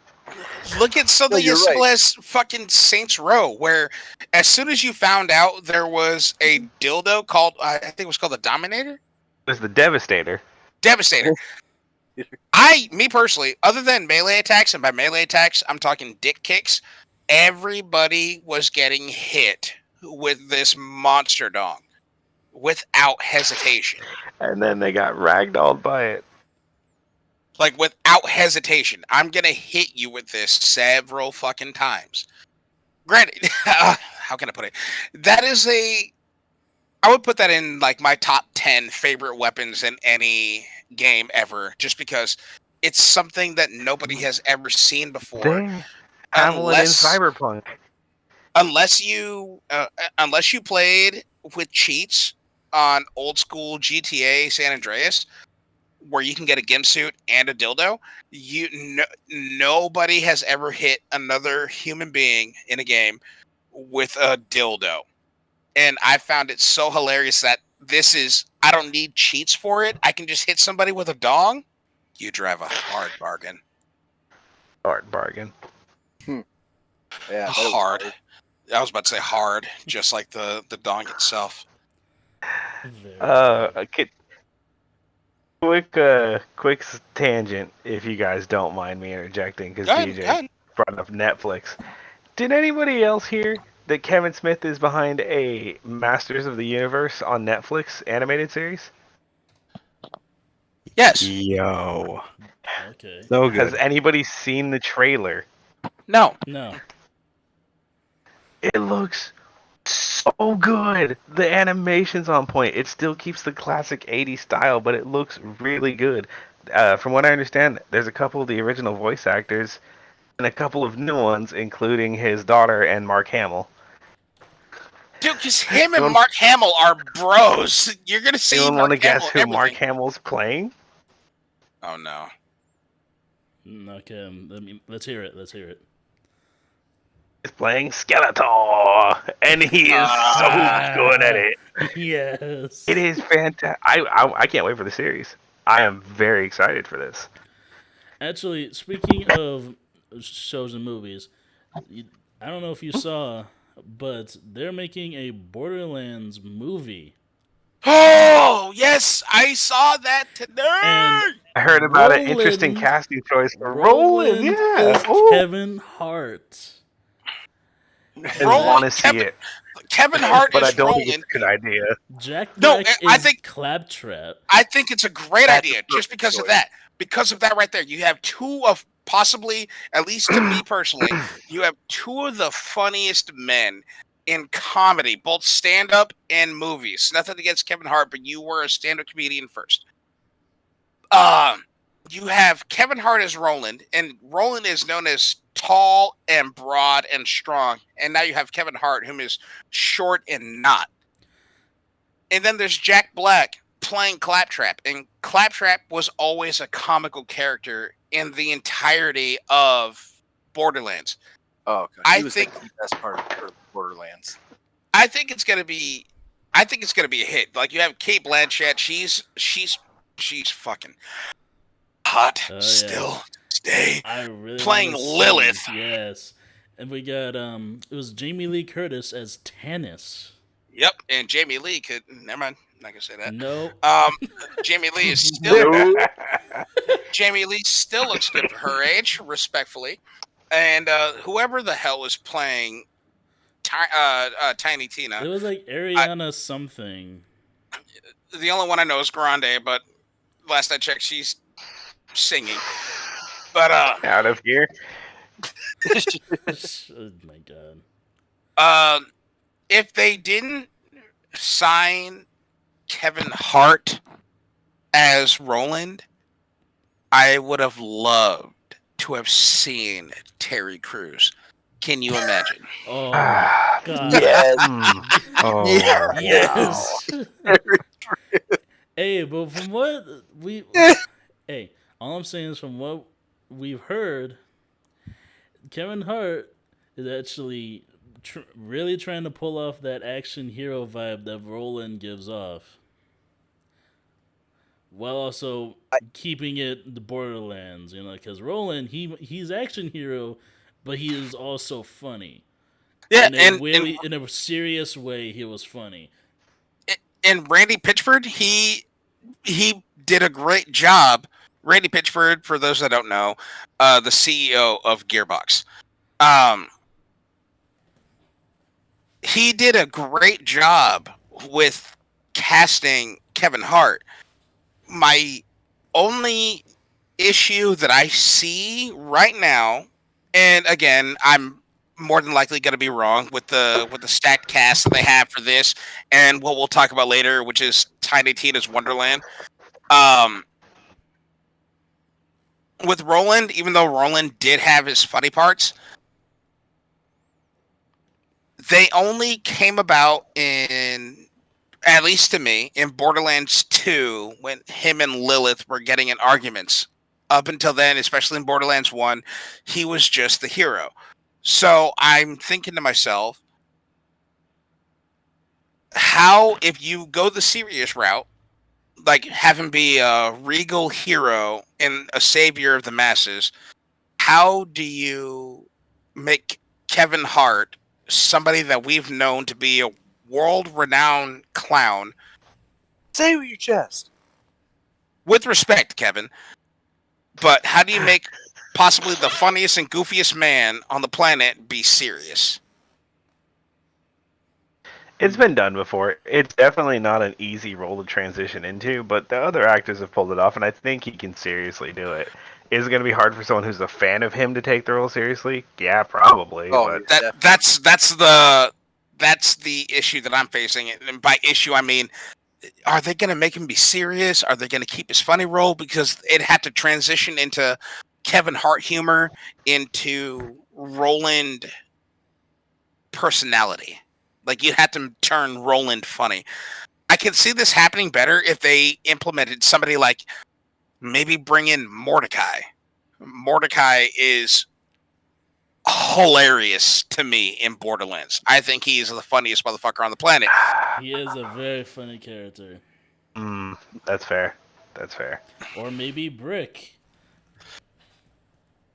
look at something No, you're as simple right. as fucking Saints Row, where as soon as you found out there was a dildo called, I think it was called the Dominator? It was the Devastator. Devastator. Me personally, other than melee attacks, and by melee attacks, I'm talking dick kicks, everybody was getting hit with this monster dong without hesitation. And then they got ragdolled by it. Like, without hesitation. I'm going to hit you with this several fucking times. Granted, how can I put it? That is I would put that in, like, my top 10 favorite weapons in any game ever, just because it's something that nobody has ever seen before. They have one in Cyberpunk. Unless you played with cheats on old school GTA San Andreas, where you can get a gimp suit and a dildo, nobody has ever hit another human being in a game with a dildo. And I found it so hilarious that I don't need cheats for it. I can just hit somebody with a dong. You drive a hard bargain. Hard bargain. Yeah, that was Hard. I was about to say hard, just like the dong itself. Quick tangent, if you guys don't mind me interjecting, because DJ brought up Netflix. Did anybody else hear that Kevin Smith is behind a Masters of the Universe on Netflix animated series? Yes. Yo. Okay. So good. Has anybody seen the trailer? No. It looks so good. The animation's on point. It still keeps the classic 80s style, but it looks really good. From what I understand, there's a couple of the original voice actors and a couple of new ones, including his daughter and Mark Hamill. Dude, because him and Mark Hamill are bros. You're going to see Anyone Mark want to guess Hamill who Mark Hamill's playing? Oh, no. Okay, let's hear it. He's playing Skeletor, and he is so good at it. Yes. It is fantastic. I can't wait for the series. I am very excited for this. Actually, speaking of shows and movies, I don't know if you saw, but they're making a Borderlands movie. Oh, yes, I saw that today. And I heard about an interesting casting choice for Roland. Yeah, Kevin Hart. I want to see it. Kevin Hart but is I don't Roland. think it's a good idea. Jack Black is Claptrap. I think it's a great idea just because of that. Because of that right there. You have two of possibly, at least to me personally, you have two of the funniest men in comedy, both stand-up and movies. Nothing against Kevin Hart, but you were a stand-up comedian first. You have Kevin Hart as Roland, and Roland is known as tall and broad and strong. And now you have Kevin Hart, whom is short and not. And then there's Jack Black playing Claptrap. And Claptrap was always a comical character in the entirety of Borderlands. Oh, okay. He was the best part of Borderlands. I think it's gonna be a hit. Like, you have Cate Blanchett. She's fucking hot still today. I really playing Lilith. Yes. And we got it was Jamie Lee Curtis as Tannis. Yep, and Jamie Lee could never mind. not gonna say that. No. Jamie Lee is still No. Jamie Lee still looks good for her age, respectfully. And whoever the hell was playing Tiny Tina, It was like Ariana something. the only one I know is Grande, but last I checked, she's singing. But Out of here. Oh my god. if they didn't sign Kevin Hart as Roland, I would have loved to have seen Terry Crews. Can you imagine? Oh my god. Yes. Oh, Yes. Hey, but from what we hey, all I'm saying is from what we've heard, Kevin Hart is actually really trying to pull off that action hero vibe that Roland gives off, while also keeping it the Borderlands, because Roland he's action hero, but he is also funny. Yeah, In a serious way, he was funny. and Randy Pitchford, he did a great job. Randy Pitchford, for those that don't know, the CEO of Gearbox. He did a great job with casting Kevin Hart. My only issue that I see right now, and again, I'm more than likely going to be wrong with the stacked cast that they have for this, and what we'll talk about later, which is Tiny Tina's Wonderland. With Roland, even though Roland did have his funny parts, they only came about in, at least to me, in Borderlands 2 when him and Lilith were getting in arguments. Up until then, especially in Borderlands 1, he was just the hero. So I'm thinking to myself, how, if you go the serious route, like have him be a regal hero and a savior of the masses, how do you make Kevin Hart somebody that we've known to be a world-renowned clown? Say it with your chest. With respect, Kevin. But how do you make possibly the funniest and goofiest man on the planet be serious? It's been done before. It's definitely not an easy role to transition into, but the other actors have pulled it off, and I think he can seriously do it. Is it going to be hard for someone who's a fan of him to take the role seriously? Yeah, probably. Oh, but yeah. That's the issue that I'm facing. And by issue, I mean, are they going to make him be serious? Are they going to keep his funny role? Because it had to transition into Kevin Hart humor into Roland personality. Like, you had to turn Roland funny. I can see this happening better if they implemented somebody like, maybe bring in Mordecai. Mordecai is hilarious to me in Borderlands. I think he's the funniest motherfucker on the planet. He is a very funny character. That's fair. That's fair. Or maybe Brick.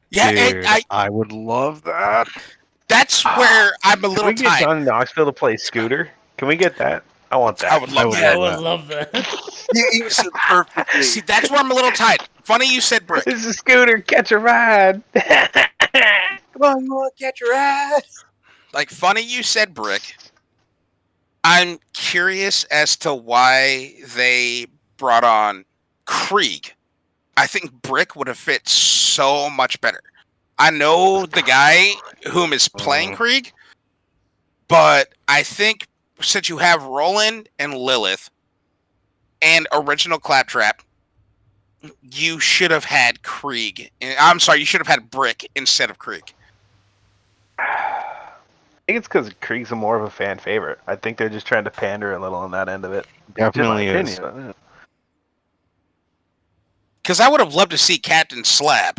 Yeah, dude, I would love that. That's where I'm a Can little we get tight. John Knoxville to play Scooter? Can we get that? I want that. I would love I that. would love that. You said perfectly. See, that's where I'm a little tight. Funny you said Brick. This is Scooter. Catch a ride. Come on, you want to catch your ass? Like, funny you said Brick. I'm curious as to why they brought on Krieg. I think Brick would have fit so much better. I know the guy whom is playing Krieg, but I think since you have Roland and Lilith and original Claptrap, you should have had Krieg. I'm sorry, you should have had Brick instead of Krieg. I think it's because Krieg's more of a fan favorite. I think they're just trying to pander a little on that end of it. Definitely Just is. my opinion. Because I would have loved to see Captain Slab.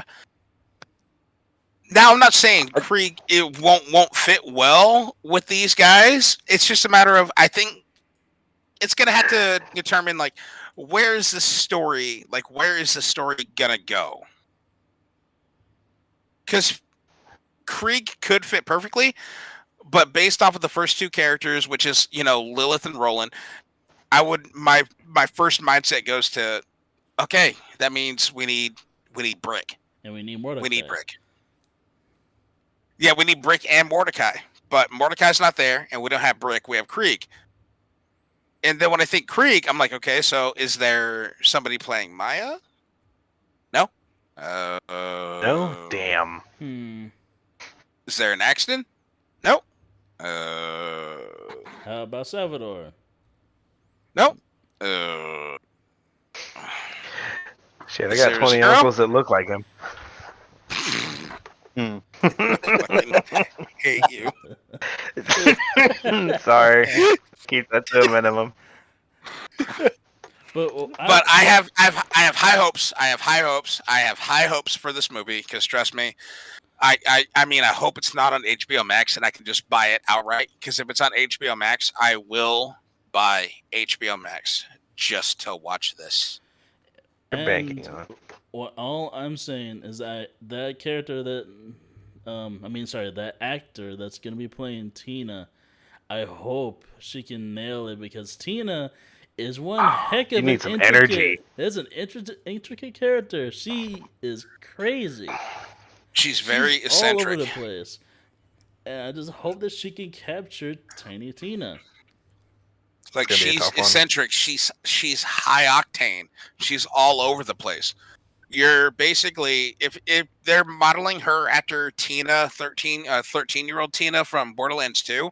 Now, I'm not saying Krieg it won't fit well with these guys. It's just a matter of, I think it's gonna have to determine, like, where is the story gonna go? Because Krieg could fit perfectly, but based off of the first two characters, which is, Lilith and Roland, I would my first mindset goes to, okay, that means we need Brick. And we need Mordecai. We need Brick. Yeah, we need Brick and Mordecai. But Mordecai's not there, and we don't have Brick. We have Krieg. And then when I think Krieg, I'm like, okay, so is there somebody playing Maya? No. No? Damn. Is there an Axton? Nope. How about Salvador? Nope. Shit, I Is got there 20 zero? uncles that look like him. I hate you. Sorry. Keep that to a minimum. But I have high hopes. I have high hopes for this movie because trust me, I mean I hope it's not on HBO Max and I can just buy it outright. Because if it's on HBO Max, I will buy HBO Max just to watch this. You're banking on it. What all I'm saying is that character that, that actor that's gonna be playing Tina, I hope she can nail it because Tina is one heck of you need an some intricate. energy. There's an intricate character. She is crazy. She's very eccentric. All over the place, and I just hope that she can capture Tiny Tina. Like It's gonna be a she's tough one. eccentric. She's high octane. She's all over the place. You're basically if they're modeling her after Tina 13-year-old Tina from Borderlands 2,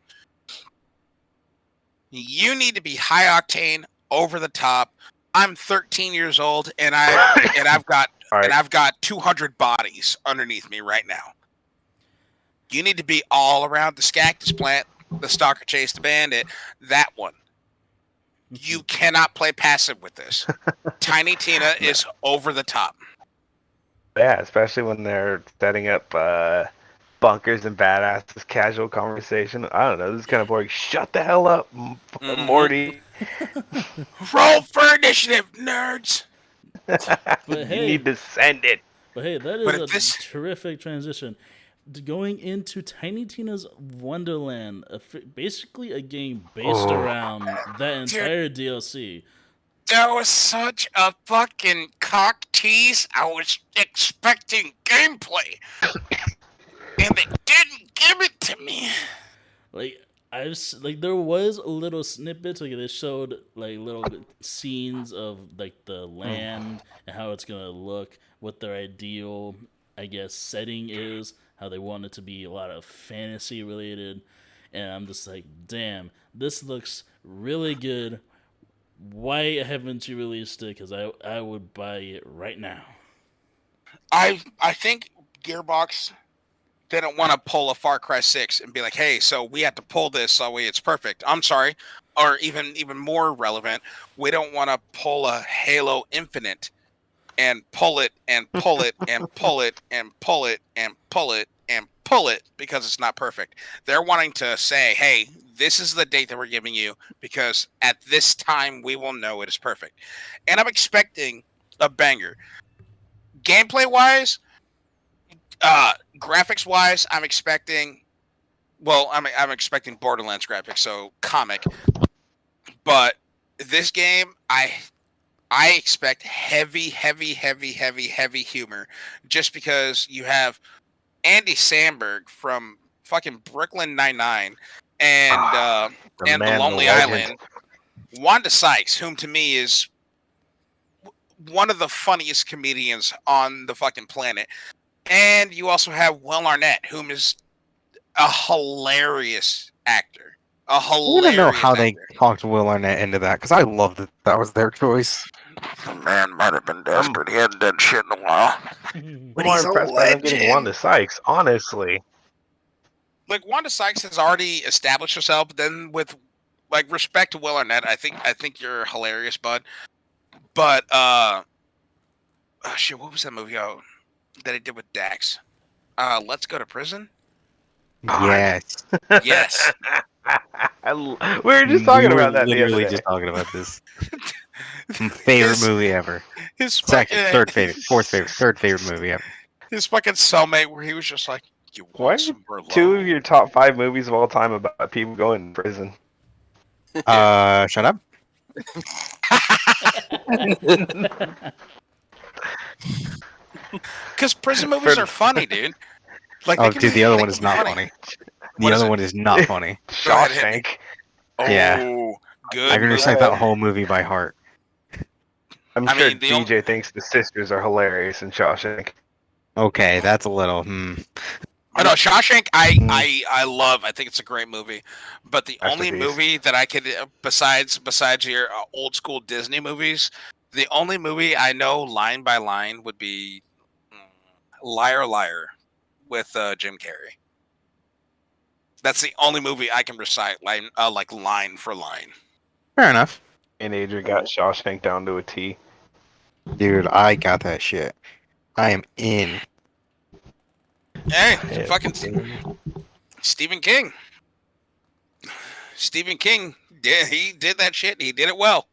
you need to be high octane, over the top. I'm 13 years old and I've got All right. and I've got 200 bodies underneath me right now. You need to be all around the Scactus plant, the Stalker Chase the Bandit, that one. You cannot play passive with this. Tiny Tina is over the top. Yeah, especially when they're setting up bunkers and badasses, casual conversation. I don't know. This is kind of boring. Shut the hell up, Morty. Roll for initiative, nerds. You hey- need to send it. But hey, that But is a if this- terrific transition. Going into Tiny Tina's Wonderland, basically a game based around that entire DLC. That was such a fucking cock tease. I was expecting gameplay. And they didn't give it to me. Like there was a little snippets, like they showed like little scenes of like the land and how it's gonna look, what their ideal, I guess, setting is, how they want it to be a lot of fantasy related, and I'm just like, damn, this looks really good. Why haven't you released it? Because I would buy it right now. I think Gearbox didn't want to pull a Far Cry 6 and be like, hey, so we have to pull this so it's perfect. I'm sorry. Or even more relevant, we don't want to pull a Halo Infinite and pull it and pull it and pull it and pull it and pull it and pull it because it's not perfect. They're wanting to say, hey, this is the date that we're giving you because at this time we will know it is perfect. And I'm expecting a banger. Gameplay wise, graphics wise, I'm expecting Borderlands graphics, so comic. But this game, I expect heavy humor, just because you have Andy Samberg from fucking Brooklyn Nine-Nine and The man, Lonely the legend. Island, Wanda Sykes, whom to me is one of the funniest comedians on the fucking planet. And you also have Will Arnett, whom is a hilarious actor. I want to know how they talked Will Arnett into that, because I loved that that was their choice. The man might have been desperate. He hadn't done shit in a while. I'm But more he's a impressed by them getting legend. Wanda Sykes, honestly. Like Wanda Sykes has already established herself. But then with like respect to Will Arnett, I think you're hilarious, bud. But shit, what was that movie that he did with Dax? Let's Go to Prison. Yes. Yes. We were just talking about that the other Literally day. just talking about this. Favorite movie ever. His Second, fucking- third favorite, fourth favorite, third favorite movie ever. His fucking cellmate, where he was just like, "You want Why some Merlot?" Two of your top 5 movies of all time about people going to prison. Shut up. Because prison movies are funny, dude. Like, they Oh, can dude, be, the other they one can is be not funny. funny. What The is other it? one is not funny. Go ahead, hit me. Shawshank. Yeah. Oh, I good can movie. recite that whole movie by heart. I'm I sure mean, the DJ thinks the sisters are hilarious in Shawshank. Okay, that's a little. Oh no, Shawshank, Mm. I love. I think it's a great movie. But the only Masterpiece. movie that I could, besides your old school Disney movies, the only movie I know line by line would be Liar Liar with Jim Carrey. That's the only movie I can recite line like line for line. Fair enough. And Adrian got Shawshank down to a T. Dude, I got that shit. I am in. Hey, Yeah. fucking Stephen King. Stephen King he did that shit. He did it well.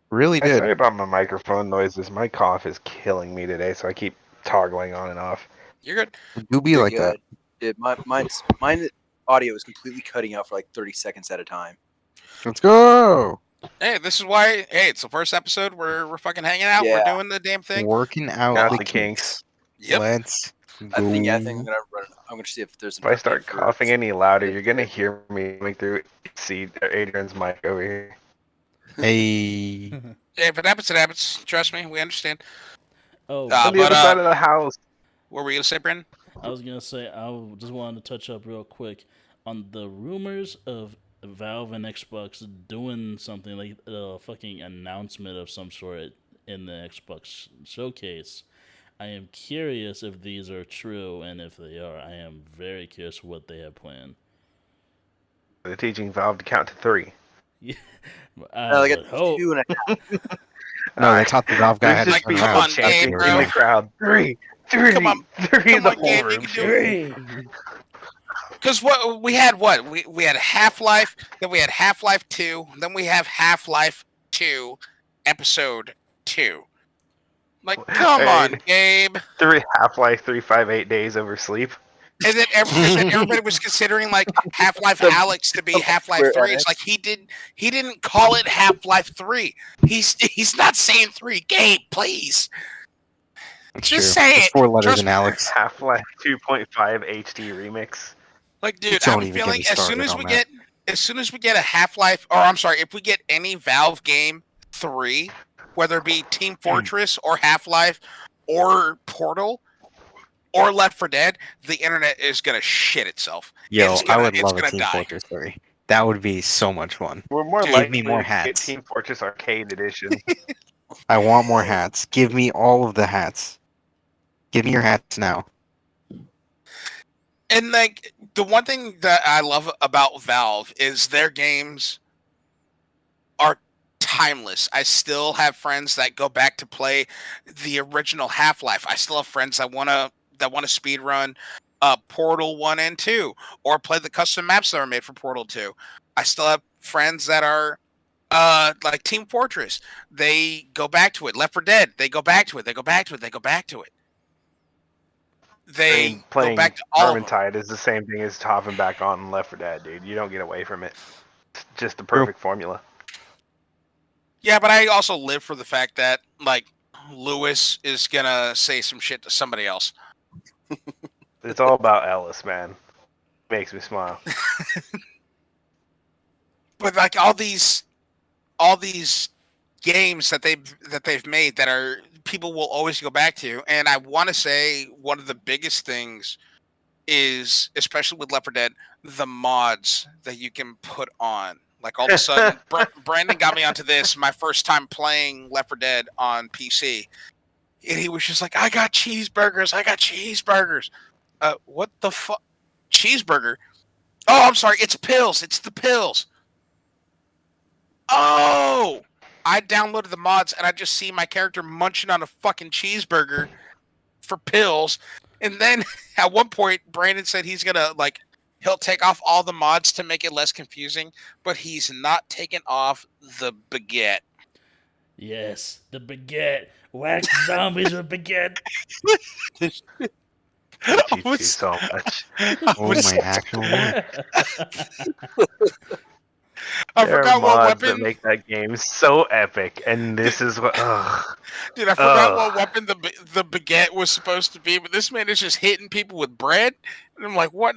Really Hey, did. sorry about my microphone noises. My cough is killing me today, so I keep toggling on and off. You're good. Do be You're like that. good. Mine audio is completely cutting out for like 30 seconds at a time. Let's go. Hey, this is why. Hey, it's the first episode where we're fucking hanging out. Yeah. We're doing the damn thing. Working out Got the the kinks. Yep. Let's I go. think I'm gonna run. I'm gonna see if there's. If I start coughing any louder, you're gonna hear me coming through Adrian's mic over here. Hey. Yeah, if it happens, it happens. Trust me, we understand. Oh, On the But, other side of the house. What were you gonna say, Brandon? I was gonna say just wanted to touch up real quick on the rumors of Valve and Xbox doing something like a fucking announcement of some sort in the Xbox showcase. I am curious if these are true, and if they are, I am very curious what they have planned. They're teaching Valve to count to 3. I No, they would got hope. 2.5. No, they taught the Valve guy how There's to just turn people come on, around. Gabe, chanting bro. in the crowd. 3, 3, Come on. 3 in Come the on, Gabe, whole you room. can do it. Because we had we had Half-Life, then we had Half-Life 2, then we have Half-Life 2, Episode 2. Like, come on, Gabe. 3 Half-Life 358 days over sleep. And then everybody was considering like Half-Life The- Alex to be the Half-Life Square 3. It's Enix. like he didn't call it Half-Life 3. He's not saying 3. Gabe, please. That's Just true. say There's it. 4 letters Trust in me. Alex. Half-Life 2.5 HD remix. Like, dude, Don't I'm even get feeling me as soon started as on we that. get a Half-Life, or I'm sorry, if we get any Valve game 3, whether it be Team Fortress or Half-Life or Portal or Left 4 Dead, the internet is gonna shit itself. Yo, It's I gonna- would it's love a gonna Team die. Fortress 3. That would be so much fun. We're more Dude, give likely me more to get hats. Team Fortress Arcade Edition. I want more hats. Give me all of the hats. Give me your hats now. And like the one thing that I love about Valve is their games are timeless. I still have friends that go back to play the original Half-Life. I still have friends that wanna speed run Portal 1 and 2 or play the custom maps that are made for Portal 2. I still have friends that are like Team Fortress. They go back to it. Left 4 Dead, they go back to it. They go back to it. They go back to it. They go Playing back to all of them. Vermintide is the same thing as hopping back on Left 4 Dead, dude. You don't get away from it. It's just the perfect formula. Yeah, but I also live for the fact that like Lewis is gonna say some shit to somebody else. It's all about Ellis, man. Makes me smile. But like all these games that they've made that are people will always go back to, and I want to say one of the biggest things is, especially with Left 4 Dead, the mods that you can put on. Like all of a sudden, Brandon got me onto this my first time playing Left 4 Dead on PC, and he was just like, "I got cheeseburgers. I got cheeseburgers." What the fuck? Cheeseburger? Oh, I'm sorry. It's pills. It's the pills. Oh, I downloaded the mods and I just see my character munching on a fucking cheeseburger for pills. And then at one point, Brandon said he's gonna he'll take off all the mods to make it less confusing, but he's not taking off the baguette. Yes, the baguette. Wax zombies with baguette. I cheat you so much. Oh my actual word. I There are forgot what mods that weapon. make that game so epic, and this is what. Dude, I forgot what Ugh. weapon the baguette was supposed to be, but this man is just hitting people with bread, and I'm like, what?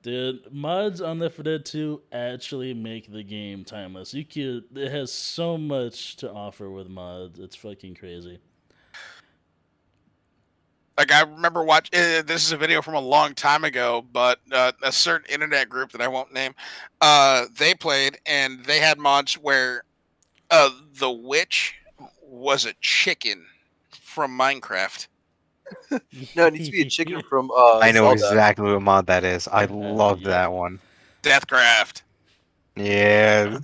Dude, mods on Left 4 Dead 2 actually make the game timeless. It has so much to offer with mods. It's fucking crazy. Like I remember watching. This is a video from a long time ago, but a certain internet group that I won't name, they played and they had mods where the witch was a chicken from Minecraft. No, it needs to be a chicken from I know Zelda. exactly what mod that is. I love Yeah. that one. Deathcraft. Yeah.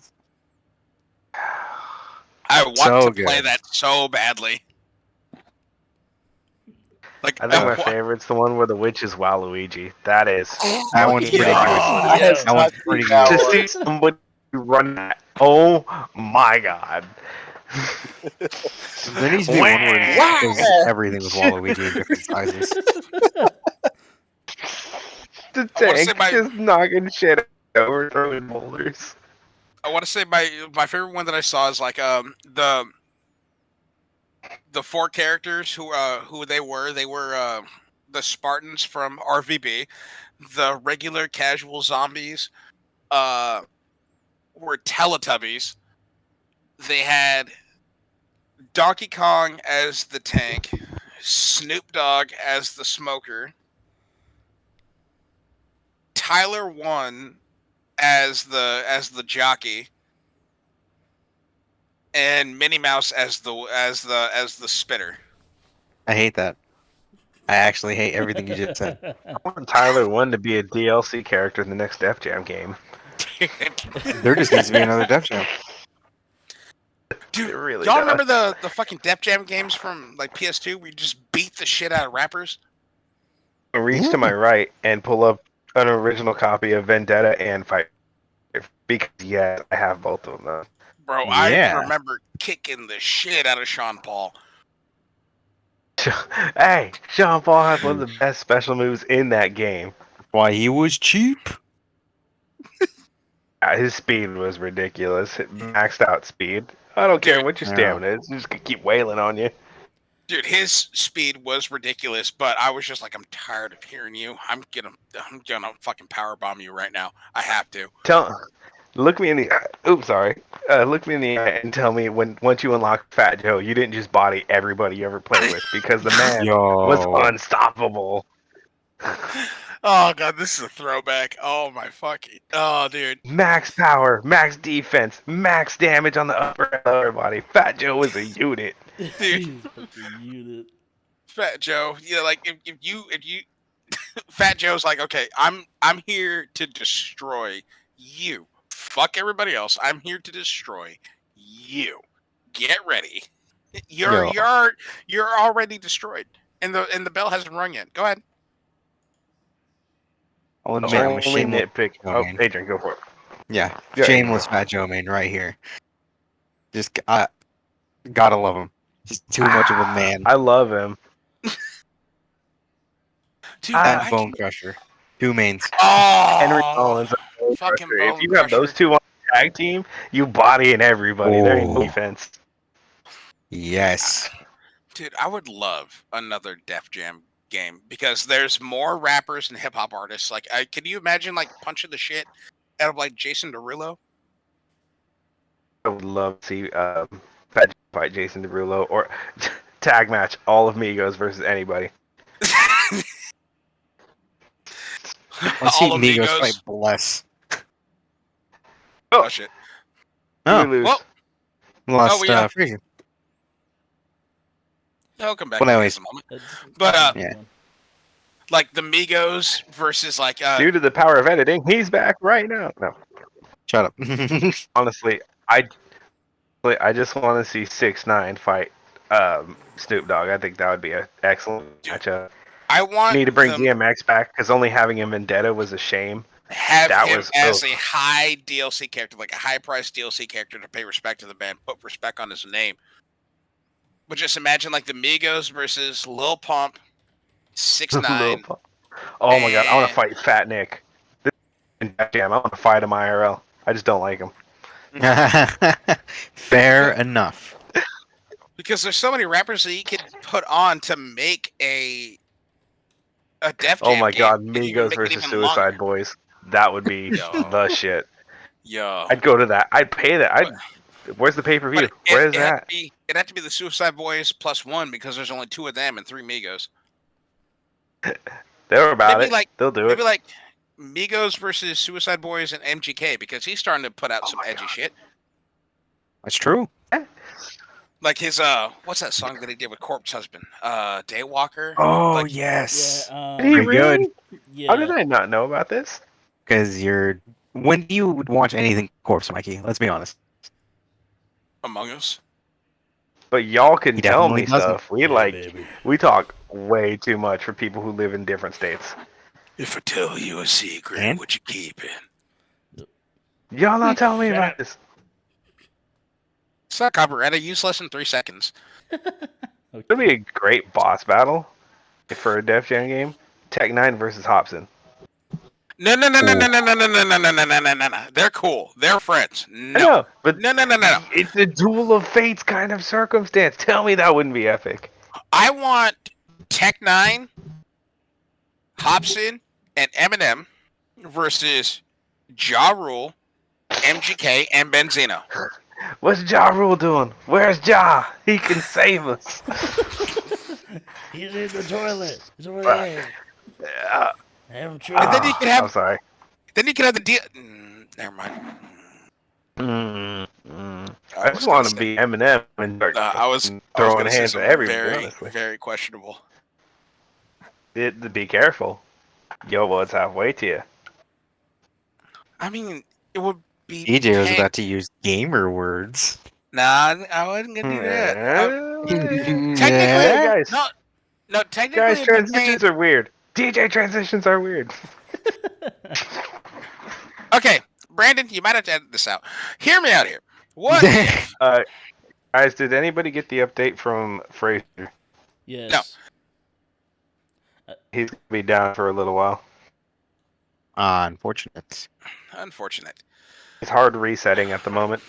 I want So to play good. that so badly. Like I think my wa- favorite's the one where the witch is Waluigi. That is That one's fucking pretty good. Oh, I have yeah. That one's not pretty seen good. that to one. see somebody run that. Oh my god! There needs to be one where he Wow. does everything with Waluigi in different sizes. The I wanna say tank my- just knocking shit over, throwing boulders. I want to say my favorite one that I saw is like the four characters who they were the Spartans from RVB, the regular casual zombies were Teletubbies. They had Donkey Kong as the tank, Snoop Dogg as the smoker, Tyler 1 as the jockey, and Minnie Mouse as the spitter. I hate that. I actually hate everything you just said. I want Tyler 1 to be a DLC character in the next Def Jam game. There just needs to be another Def Jam. Dude, It really y'all does. remember the fucking Def Jam games from like PS2 where you just beat the shit out of rappers? Reach to my right and pull up an original copy of Vendetta and Fight. Because, yeah, I have both of them. Bro, Yeah. I remember kicking the shit out of Sean Paul. Hey, Sean Paul has one of the best special moves in that game. Why he was cheap? His speed was ridiculous. Maxed out speed. I don't care what your Yeah. stamina is. He's just gonna keep wailing on you. Dude, his speed was ridiculous, but I was just like, I'm tired of hearing you. I'm gonna fucking powerbomb you right now. I have to. Look me in the oops, sorry. Look me in the eye and tell me once you unlock Fat Joe, you didn't just body everybody you ever played with because the man was Yo. unstoppable. Oh god, this is a throwback. Oh my fucking. Oh dude. Max power, max defense, max damage on the upper and lower body. Fat Joe was a unit. Dude. He's fucking unit. Fat Joe. Yeah, like if you Fat Joe's like, okay, I'm here to destroy you. Fuck everybody else. I'm here to destroy you. Get ready. You're already destroyed. And the bell hasn't rung yet. Go ahead. I'll admit, The I'm a only shameless. nitpick. Joe Oh, man. Adrian, go for it. Yeah, Yeah. shameless Fat Joe man right here. Just gotta love him. He's too much of a man. I love him. Dude, And I Bone can- Crusher. Two mains. Oh, Henry Collins. fucking If Bone you have those Crusher. two on the tag team, you bodying everybody. There ain't no Oh. defense. Yes. Dude, I would love another Def Jam game because there's more rappers and hip hop artists. Like, can you imagine like punching the shit out of like Jason Derulo? I would love to see Fat Joe fight Jason Derulo or tag match all of Migos versus anybody. Let's see All Migos Amigos. fight Bless. Oh shit! Oh, We lose. well- lost yeah. Fraser. I'll come back Well, to that in anyways. a moment. That's- But Yeah. like the Migos versus like Due to the power of editing, he's back right now. No, Shut up. honestly, I just want to see 6ix9ine fight Snoop Dogg. I think that would be an excellent Dude, matchup. I want Need to bring them DMX back because only having him Vendetta was a shame. have that him was- as ugh. a high DLC character, like a high price DLC character to pay respect to the band, put respect on his name. But just imagine like the Migos versus Lil Pump, 6ix9ine. Oh my god, I want And- to fight Fat Nick. This is Def Jam. I want to fight him IRL. I just don't like them. Fair enough. Because there's so many rappers that you could put on to make a Def Jam Oh my game, god, and even Migos make it versus even Suicide longer. Boys. That would be Yo. the shit. Yo. I'd go to that. I'd pay that. Where's the pay-per-view? But Where is that? It'd have to be the Suicide Boys plus one because there's only 2 of them and 3 Migos. They're about Maybe it. like They'll do it. maybe like Migos versus Suicide Boys and MGK because he's starting to put out some edgy shit. That's true. Like his what's that song that he did with Corpse Husband? Daywalker. Oh Like, yes. Yeah, Did he Pretty good. really? yeah. How did I not know about this? Because when do you watch anything Corpse, Mikey? Let's be honest. Among Us. But y'all can He tell definitely me doesn't. stuff. Yeah, baby. We talk way too much for people who live in different states. If I tell you a secret, And? would you keep it? Y'all not telling me Shut about up. this. It's not copyright. I use less than 3 seconds. It'll be a great boss battle for a Def Jam game. Tech 9 versus Hobson. No. They're cool. They're friends. I No. know, but No. it's a duel of fates kind of circumstance. Tell me that wouldn't be epic. I want Tech 9, Hobson, and Eminem versus Ja Rule, MGK, and Benzino. What's Ja Rule doing? Where's Ja? He can save us. He's in the toilet. He's over there. Have him And then you can have I'm sorry. the deal. Never mind. I just want to be Eminem and start I was throwing gonna say hands at something everybody. very, Honestly, very questionable. be careful. Yo, well, it's halfway to you. I mean, it would be. EJ was paying- about to use gamer words. Nah, I wasn't gonna do that. Yeah. Technically, guys, no. Technically, guys, it'd be transitions are weird. DJ transitions are weird. okay, Brandon, you might have to edit this out. Hear me out here. What? if- Guys, did anybody get the update from Fraser? Yes. He's gonna be down for a little while. Unfortunate. Unfortunate. It's hard resetting at the moment.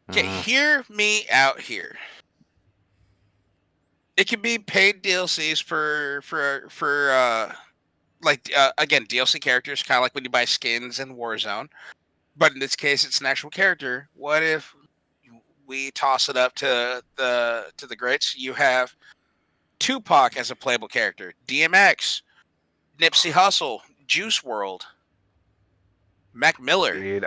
Okay, hear me out here. It can be paid DLCs for again DLC characters, kind of like when you buy skins in Warzone. But in this case, it's an actual character. What if we toss it up to the greats? You have Tupac as a playable character, DMX, Nipsey Hussle, Juice World, Mac Miller. Dude,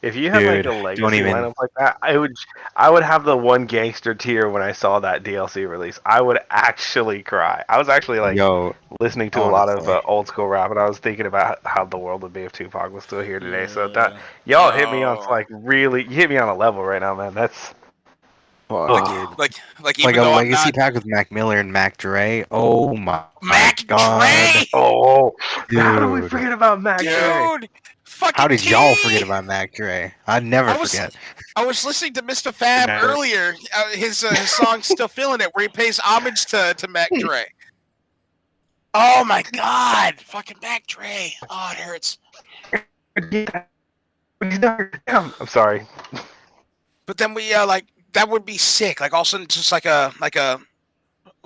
if you had like Dude, a legacy don't even- lineup like that, I would have the one gangster tier when I saw that DLC release. I would actually cry. I was actually like Yo, listening to a lot of honestly. old school rap, and I was thinking about how the world would be if Tupac was still here today. So Yeah. y'all hit me on Yo. like really, you hit me on a level right now, man. That's fuck, dude. Like even Like a though I'm legacy not pack with Mac Miller and Mac Dre. Oh my Mac god. Dre, how do we Dude. forget about Mac Dre? dude. Fucking How did y'all T. forget about Mac Dre? I'd never I was- forget. I was listening to Mr. Fab Never. earlier. His song "Still Feeling It," where he pays homage to Mac Dre. Oh my god, fucking Mac Dre. Oh, it hurts. I'm sorry. But then we like that would be sick. Like all of a sudden, just like a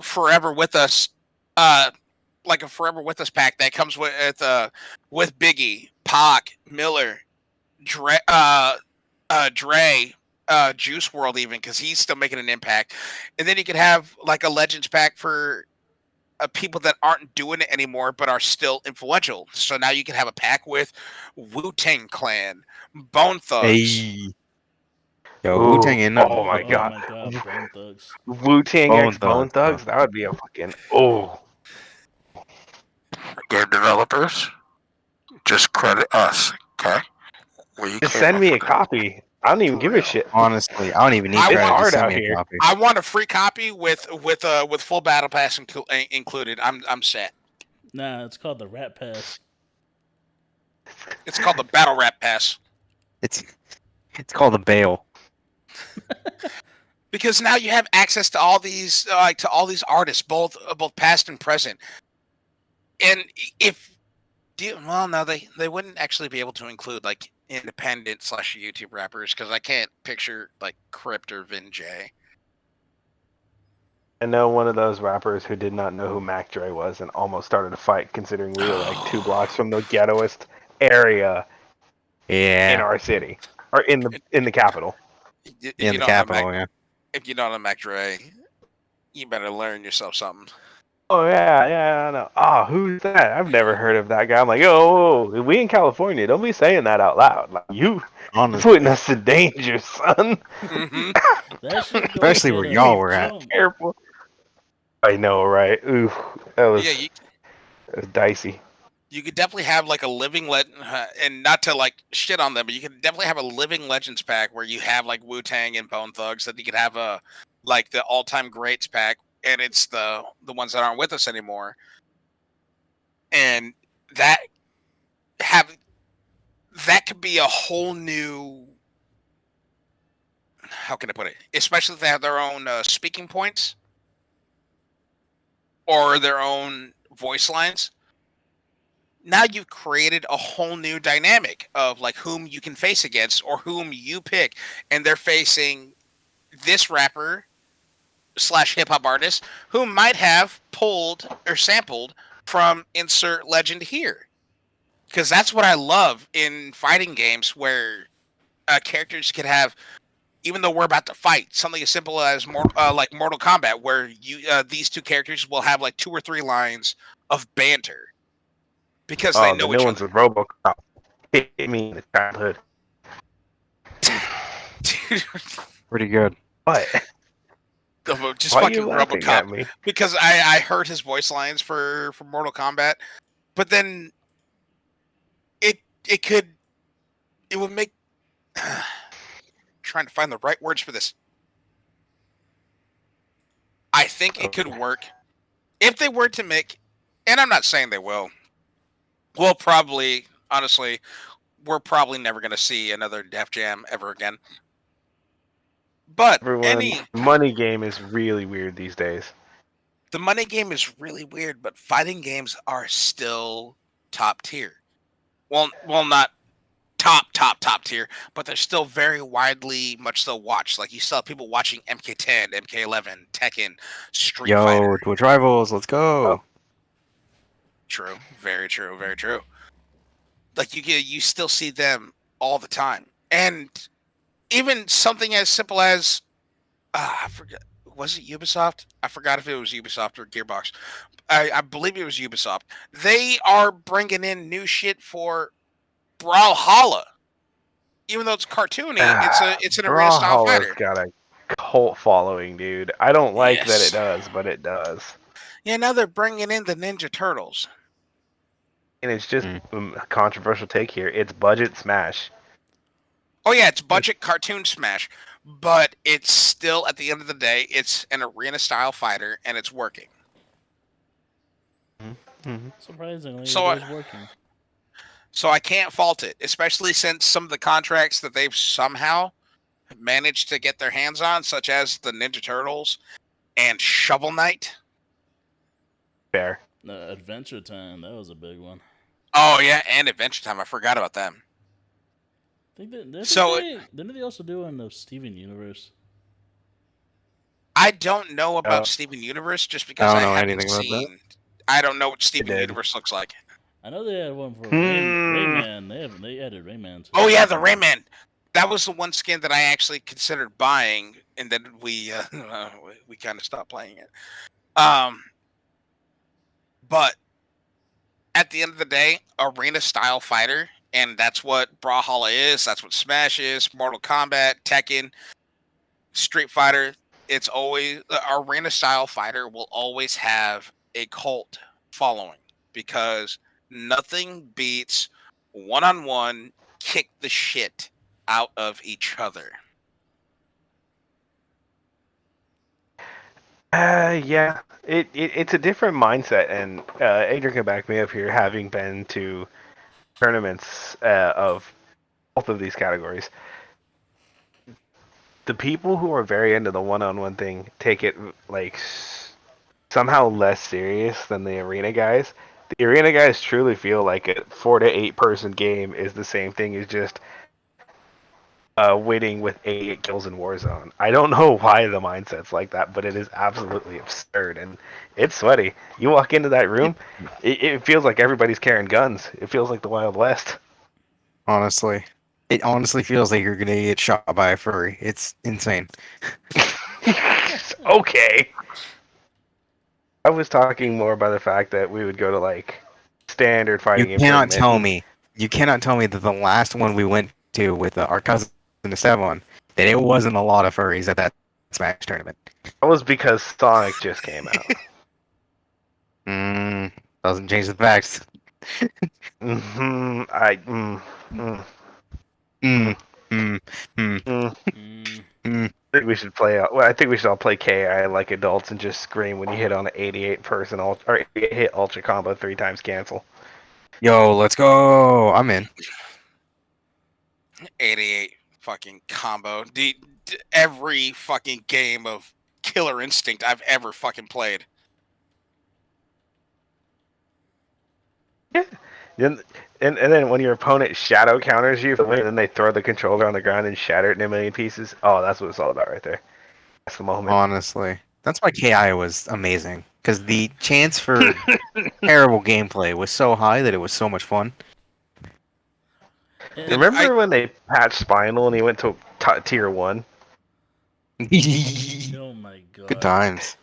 forever with us, like a forever with us pack that comes with Biggie, Pac, Miller, Dre, Juice World, even because he's still making an impact. And then you could have like a Legends pack for people that aren't doing it anymore but are still influential. So now you can have a pack with Wu-Tang Clan, Bone Thugs. Hey. Yo, Ooh, Wu-Tang in oh my god. Oh my god, Bone Thugs. Wu-Tang Bone X Bone Thugs. Thugs? That would be a fucking Game developers, just credit us, okay? Just send me a copy. I don't even give a shit. Honestly, I don't even need I credit. want Just art send out me a here. copy. I want a free copy with full battle pass included. I'm set. Nah, it's called the Rat Pass. It's called the Battle Rap Pass It's called a bail. because now you have access to all these artists, both past and present. And if no, they wouldn't actually be able to include like independent / YouTube rappers because I can't picture like Crypt or Vin J. I know one of those rappers who did not know who Mac Dre was and almost started a fight, considering we were like 2 blocks from the ghettoest area in Yeah. our city or in the capital. If In you the don't know capital, yeah. if you don't know Mac Dre, you better learn yourself something. Oh yeah, I know. Oh, who's that? I've never heard of that guy. I'm like, oh, we in California. Don't be saying that out loud. Like you're Honestly. putting us in danger, son. Hmm. That shit go Especially get where us y'all in were at. trouble. Careful. I know, right? Ooh, that was, Yeah, that was dicey. you could definitely have like a living and not to like shit on them, but you could definitely have a living legends pack where you have like Wu Tang and Bone Thugs. That you could have a like the all time greats pack, and it's the ones that aren't with us anymore, and that have that could be a whole new. How can I put it? Especially if they have their own speaking points or their own voice lines. Now you've created a whole new dynamic of like whom you can face against or whom you pick, and they're facing this rapper / hip hop artist who might have pulled or sampled from insert legend here. Because that's what I love in fighting games where characters can have, even though we're about to fight, something as simple as like Mortal Kombat, where these two characters will have like 2 or 3 lines of banter because they Oh, the know new each ones other. with RoboCop hit me in the childhood. Pretty good. What? Just Why are fucking you laughing at RoboCop, me? because I heard his voice lines for Mortal Kombat, but then it would make trying to find the right words for this. I think it could work if they were to make, and I'm not saying they will. We'll probably, honestly, we're probably never going to see another Def Jam ever again. But Everyone's money game is really weird these days. the money game is really weird, but fighting games are still top tier. Well, not top tier, but they're still very widely, much so watched. Like you still have people watching MK10, MK11, Tekken, Street Fighter. Yo, Twitch Rivals, let's go. Oh. True, very true, very true. Like you still see them all the time, and even something as simple as I forgot. Was it Ubisoft? I forgot if it was Ubisoft or Gearbox. I believe it was Ubisoft. They are bringing in new shit for Brawlhalla. Even though it's cartoony, it's an arena style Brawlhalla's fighter. got a cult following, dude. I don't like that Yes. it does, but it does. Yeah, now they're bringing in the Ninja Turtles. And it's just a controversial take here. It's budget smash. Oh yeah, it's budget cartoon smash, but it's still at the end of the day, it's an arena style fighter and it's working. Mm-hmm. Surprisingly, So, it is working. So I can't fault it, especially since some of the contracts that they've somehow managed to get their hands on, such as the Ninja Turtles and Shovel Knight. Fair. Adventure Time, that was a big one. Oh yeah, and Adventure Time. I forgot about them. I think didn't they also do in the Steven Universe? I don't know about Steven Universe just because I I don't know haven't anything about that. seen. I don't know what Steven did. Universe looks like. I know they had one for Rayman. They added Rayman. Oh yeah, the Rayman. That was the one skin that I actually considered buying, and then we kind of stopped playing it. But at the end of the day, arena style fighter, and that's what Brawlhalla is. That's what Smash is. Mortal Kombat, Tekken, Street Fighter. It's always arena style fighter will always have a cult following because nothing beats one-on-one kick the shit out of each other. Yeah, it's a different mindset, and Adrian can back me up here, having been to tournaments of both of these categories. The people who are very into the one-on-one thing take it like somehow less serious than the arena guys, The arena guys truly feel like a 4 to 8 person game is the same thing as just winning with 88 kills in Warzone. I don't know why the mindset's like that, but it is absolutely absurd and it's sweaty. You walk into that room, it feels like everybody's carrying guns. It feels like the Wild West. Honestly, it honestly feels like you're gonna get shot by a furry. It's insane. Okay. I was talking more by the fact that we would go to like standard You fighting game cannot tournament. tell me. You cannot tell me that the last one we went to with our cousin the 7 that it wasn't a lot of furries at that Smash tournament. That was because Sonic just came out. Doesn't change the facts. Mm-hmm. I. Mm, mm, Mm. mm. I think we should play. Well, I think we should all play KI like adults and just scream when you hit on an 88 person or hit ultra combo 3 times cancel. Yo, let's go! I'm in. 88 fucking combo. Every fucking game of Killer Instinct I've ever fucking played. Yeah. And then when your opponent shadow counters you, and then they throw the controller on the ground and shatter it in a million pieces. Oh, that's what it's all about right there. That's the moment. Honestly, that's why KI was amazing because the chance for terrible gameplay was so high that it was so much fun. And Remember when they patched Spinal and he went to tier 1? oh my god. Good times.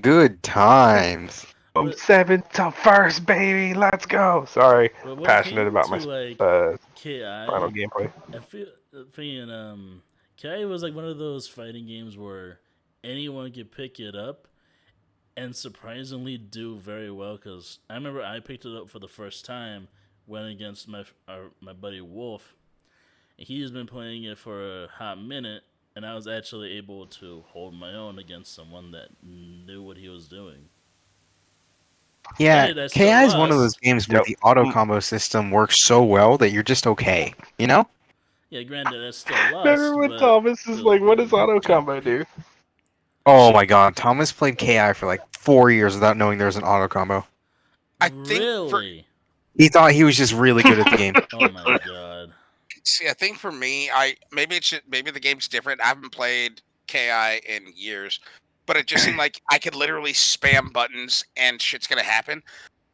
Good times. From 7 to first, baby. Let's go. Sorry, But when it passionate came about to, my like, final KI, gameplay. I feel thinking KI was like one of those fighting games where anyone could pick it up and surprisingly do very well. Because I remember I picked it up for the first time, went against my buddy Wolf. And he's been playing it for a hot minute, and I was actually able to hold my own against someone that knew what he was doing. Yeah, Granted, I still KI is one of those lost. games where Yep. the auto combo system works so well that you're just okay. You know? Yeah, granted, I still lost. Remember when but Thomas is it was like, "What does good. auto combo do?" Oh my god, Thomas played KI for like 4 years without knowing there was an auto combo. I think for Really? He thought he was just really good at the game. Oh my god. I think for me, maybe the game's different. I haven't played KI in years, but it just seemed like I could literally spam buttons and shit's gonna happen.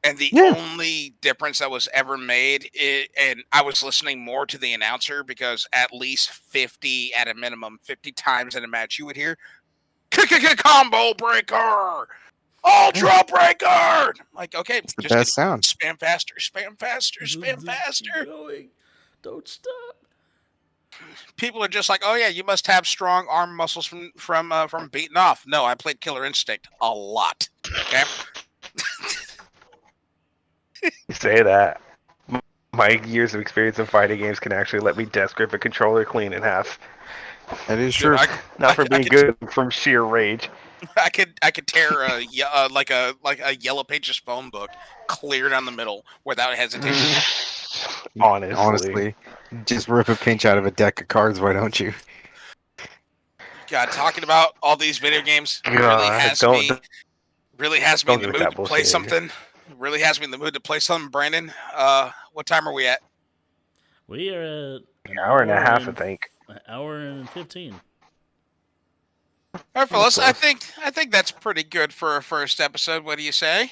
And the Yeah. only difference that was ever made, and I was listening more to the announcer because at least 50 at a minimum, 50 times in a match, you would hear combo breaker, ultra breaker. I'm like, okay, It's the just best sound. spam faster, spam faster, Just spam keep faster. going. Don't stop. People are just like, oh yeah, you must have strong arm muscles from beating off. No, I played Killer Instinct a lot. Okay. You say that. My years of experience in fighting games can actually let me death grip a controller clean in half. That is Dude, true. Not from being good, from sheer rage. I could tear like a yellow pages phone book clear down the middle without hesitation. Honestly. Just rip a pinch out of a deck of cards, why don't you? God, talking about all these video games really God, has don't- me don't in the give mood that to play bullshit. something. Really has me in the mood to play something. Brandon, what time are we at? We are at An hour and a half, I think. An hour and 15. All right, fellas. Close. I think that's pretty good for a first episode. What do you say?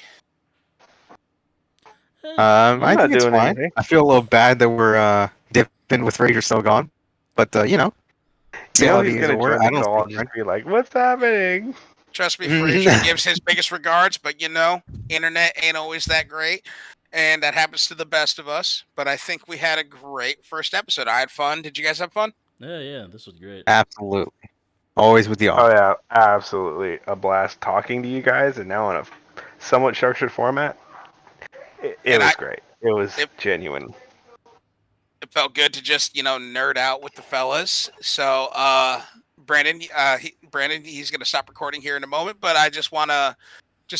I not think it's doing fine. anything. I feel a little bad that we're dipping with Fraser still gone. But you know. You know reality he's is gonna a word. join I the don't call and speak just be like, "What's happening?" Trust me, Fraser gives his biggest regards, but you know, internet ain't always that great, and that happens to the best of us. But I think we had a great first episode. I had fun. Did you guys have fun? Yeah, this was great. Absolutely. Always with y'all. Oh yeah, absolutely a blast talking to you guys, and now in a somewhat structured format. It And was great. It was it- genuine. It felt good to just nerd out with the fellas. So Brandon, he's gonna stop recording here in a moment, but I just want to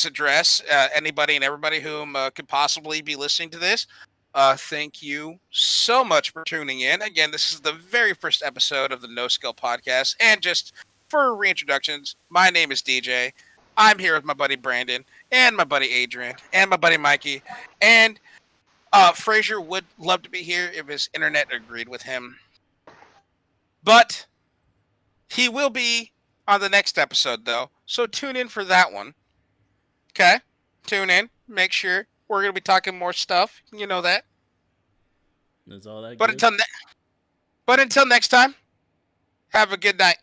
address anybody and everybody whom could possibly be listening to this. Thank you so much for tuning in. Again, this is the very first episode of the No Skill Podcast, and just for reintroductions, my name is DJ. I'm here with my buddy Brandon and my buddy Adrian and my buddy Mikey. And Fraser would love to be here if his internet agreed with him. But he will be on the next episode, though. So tune in for that one. Okay? Tune in. Make sure we're going to be talking more stuff. You know that. Is all that But good? until next time, have a good night.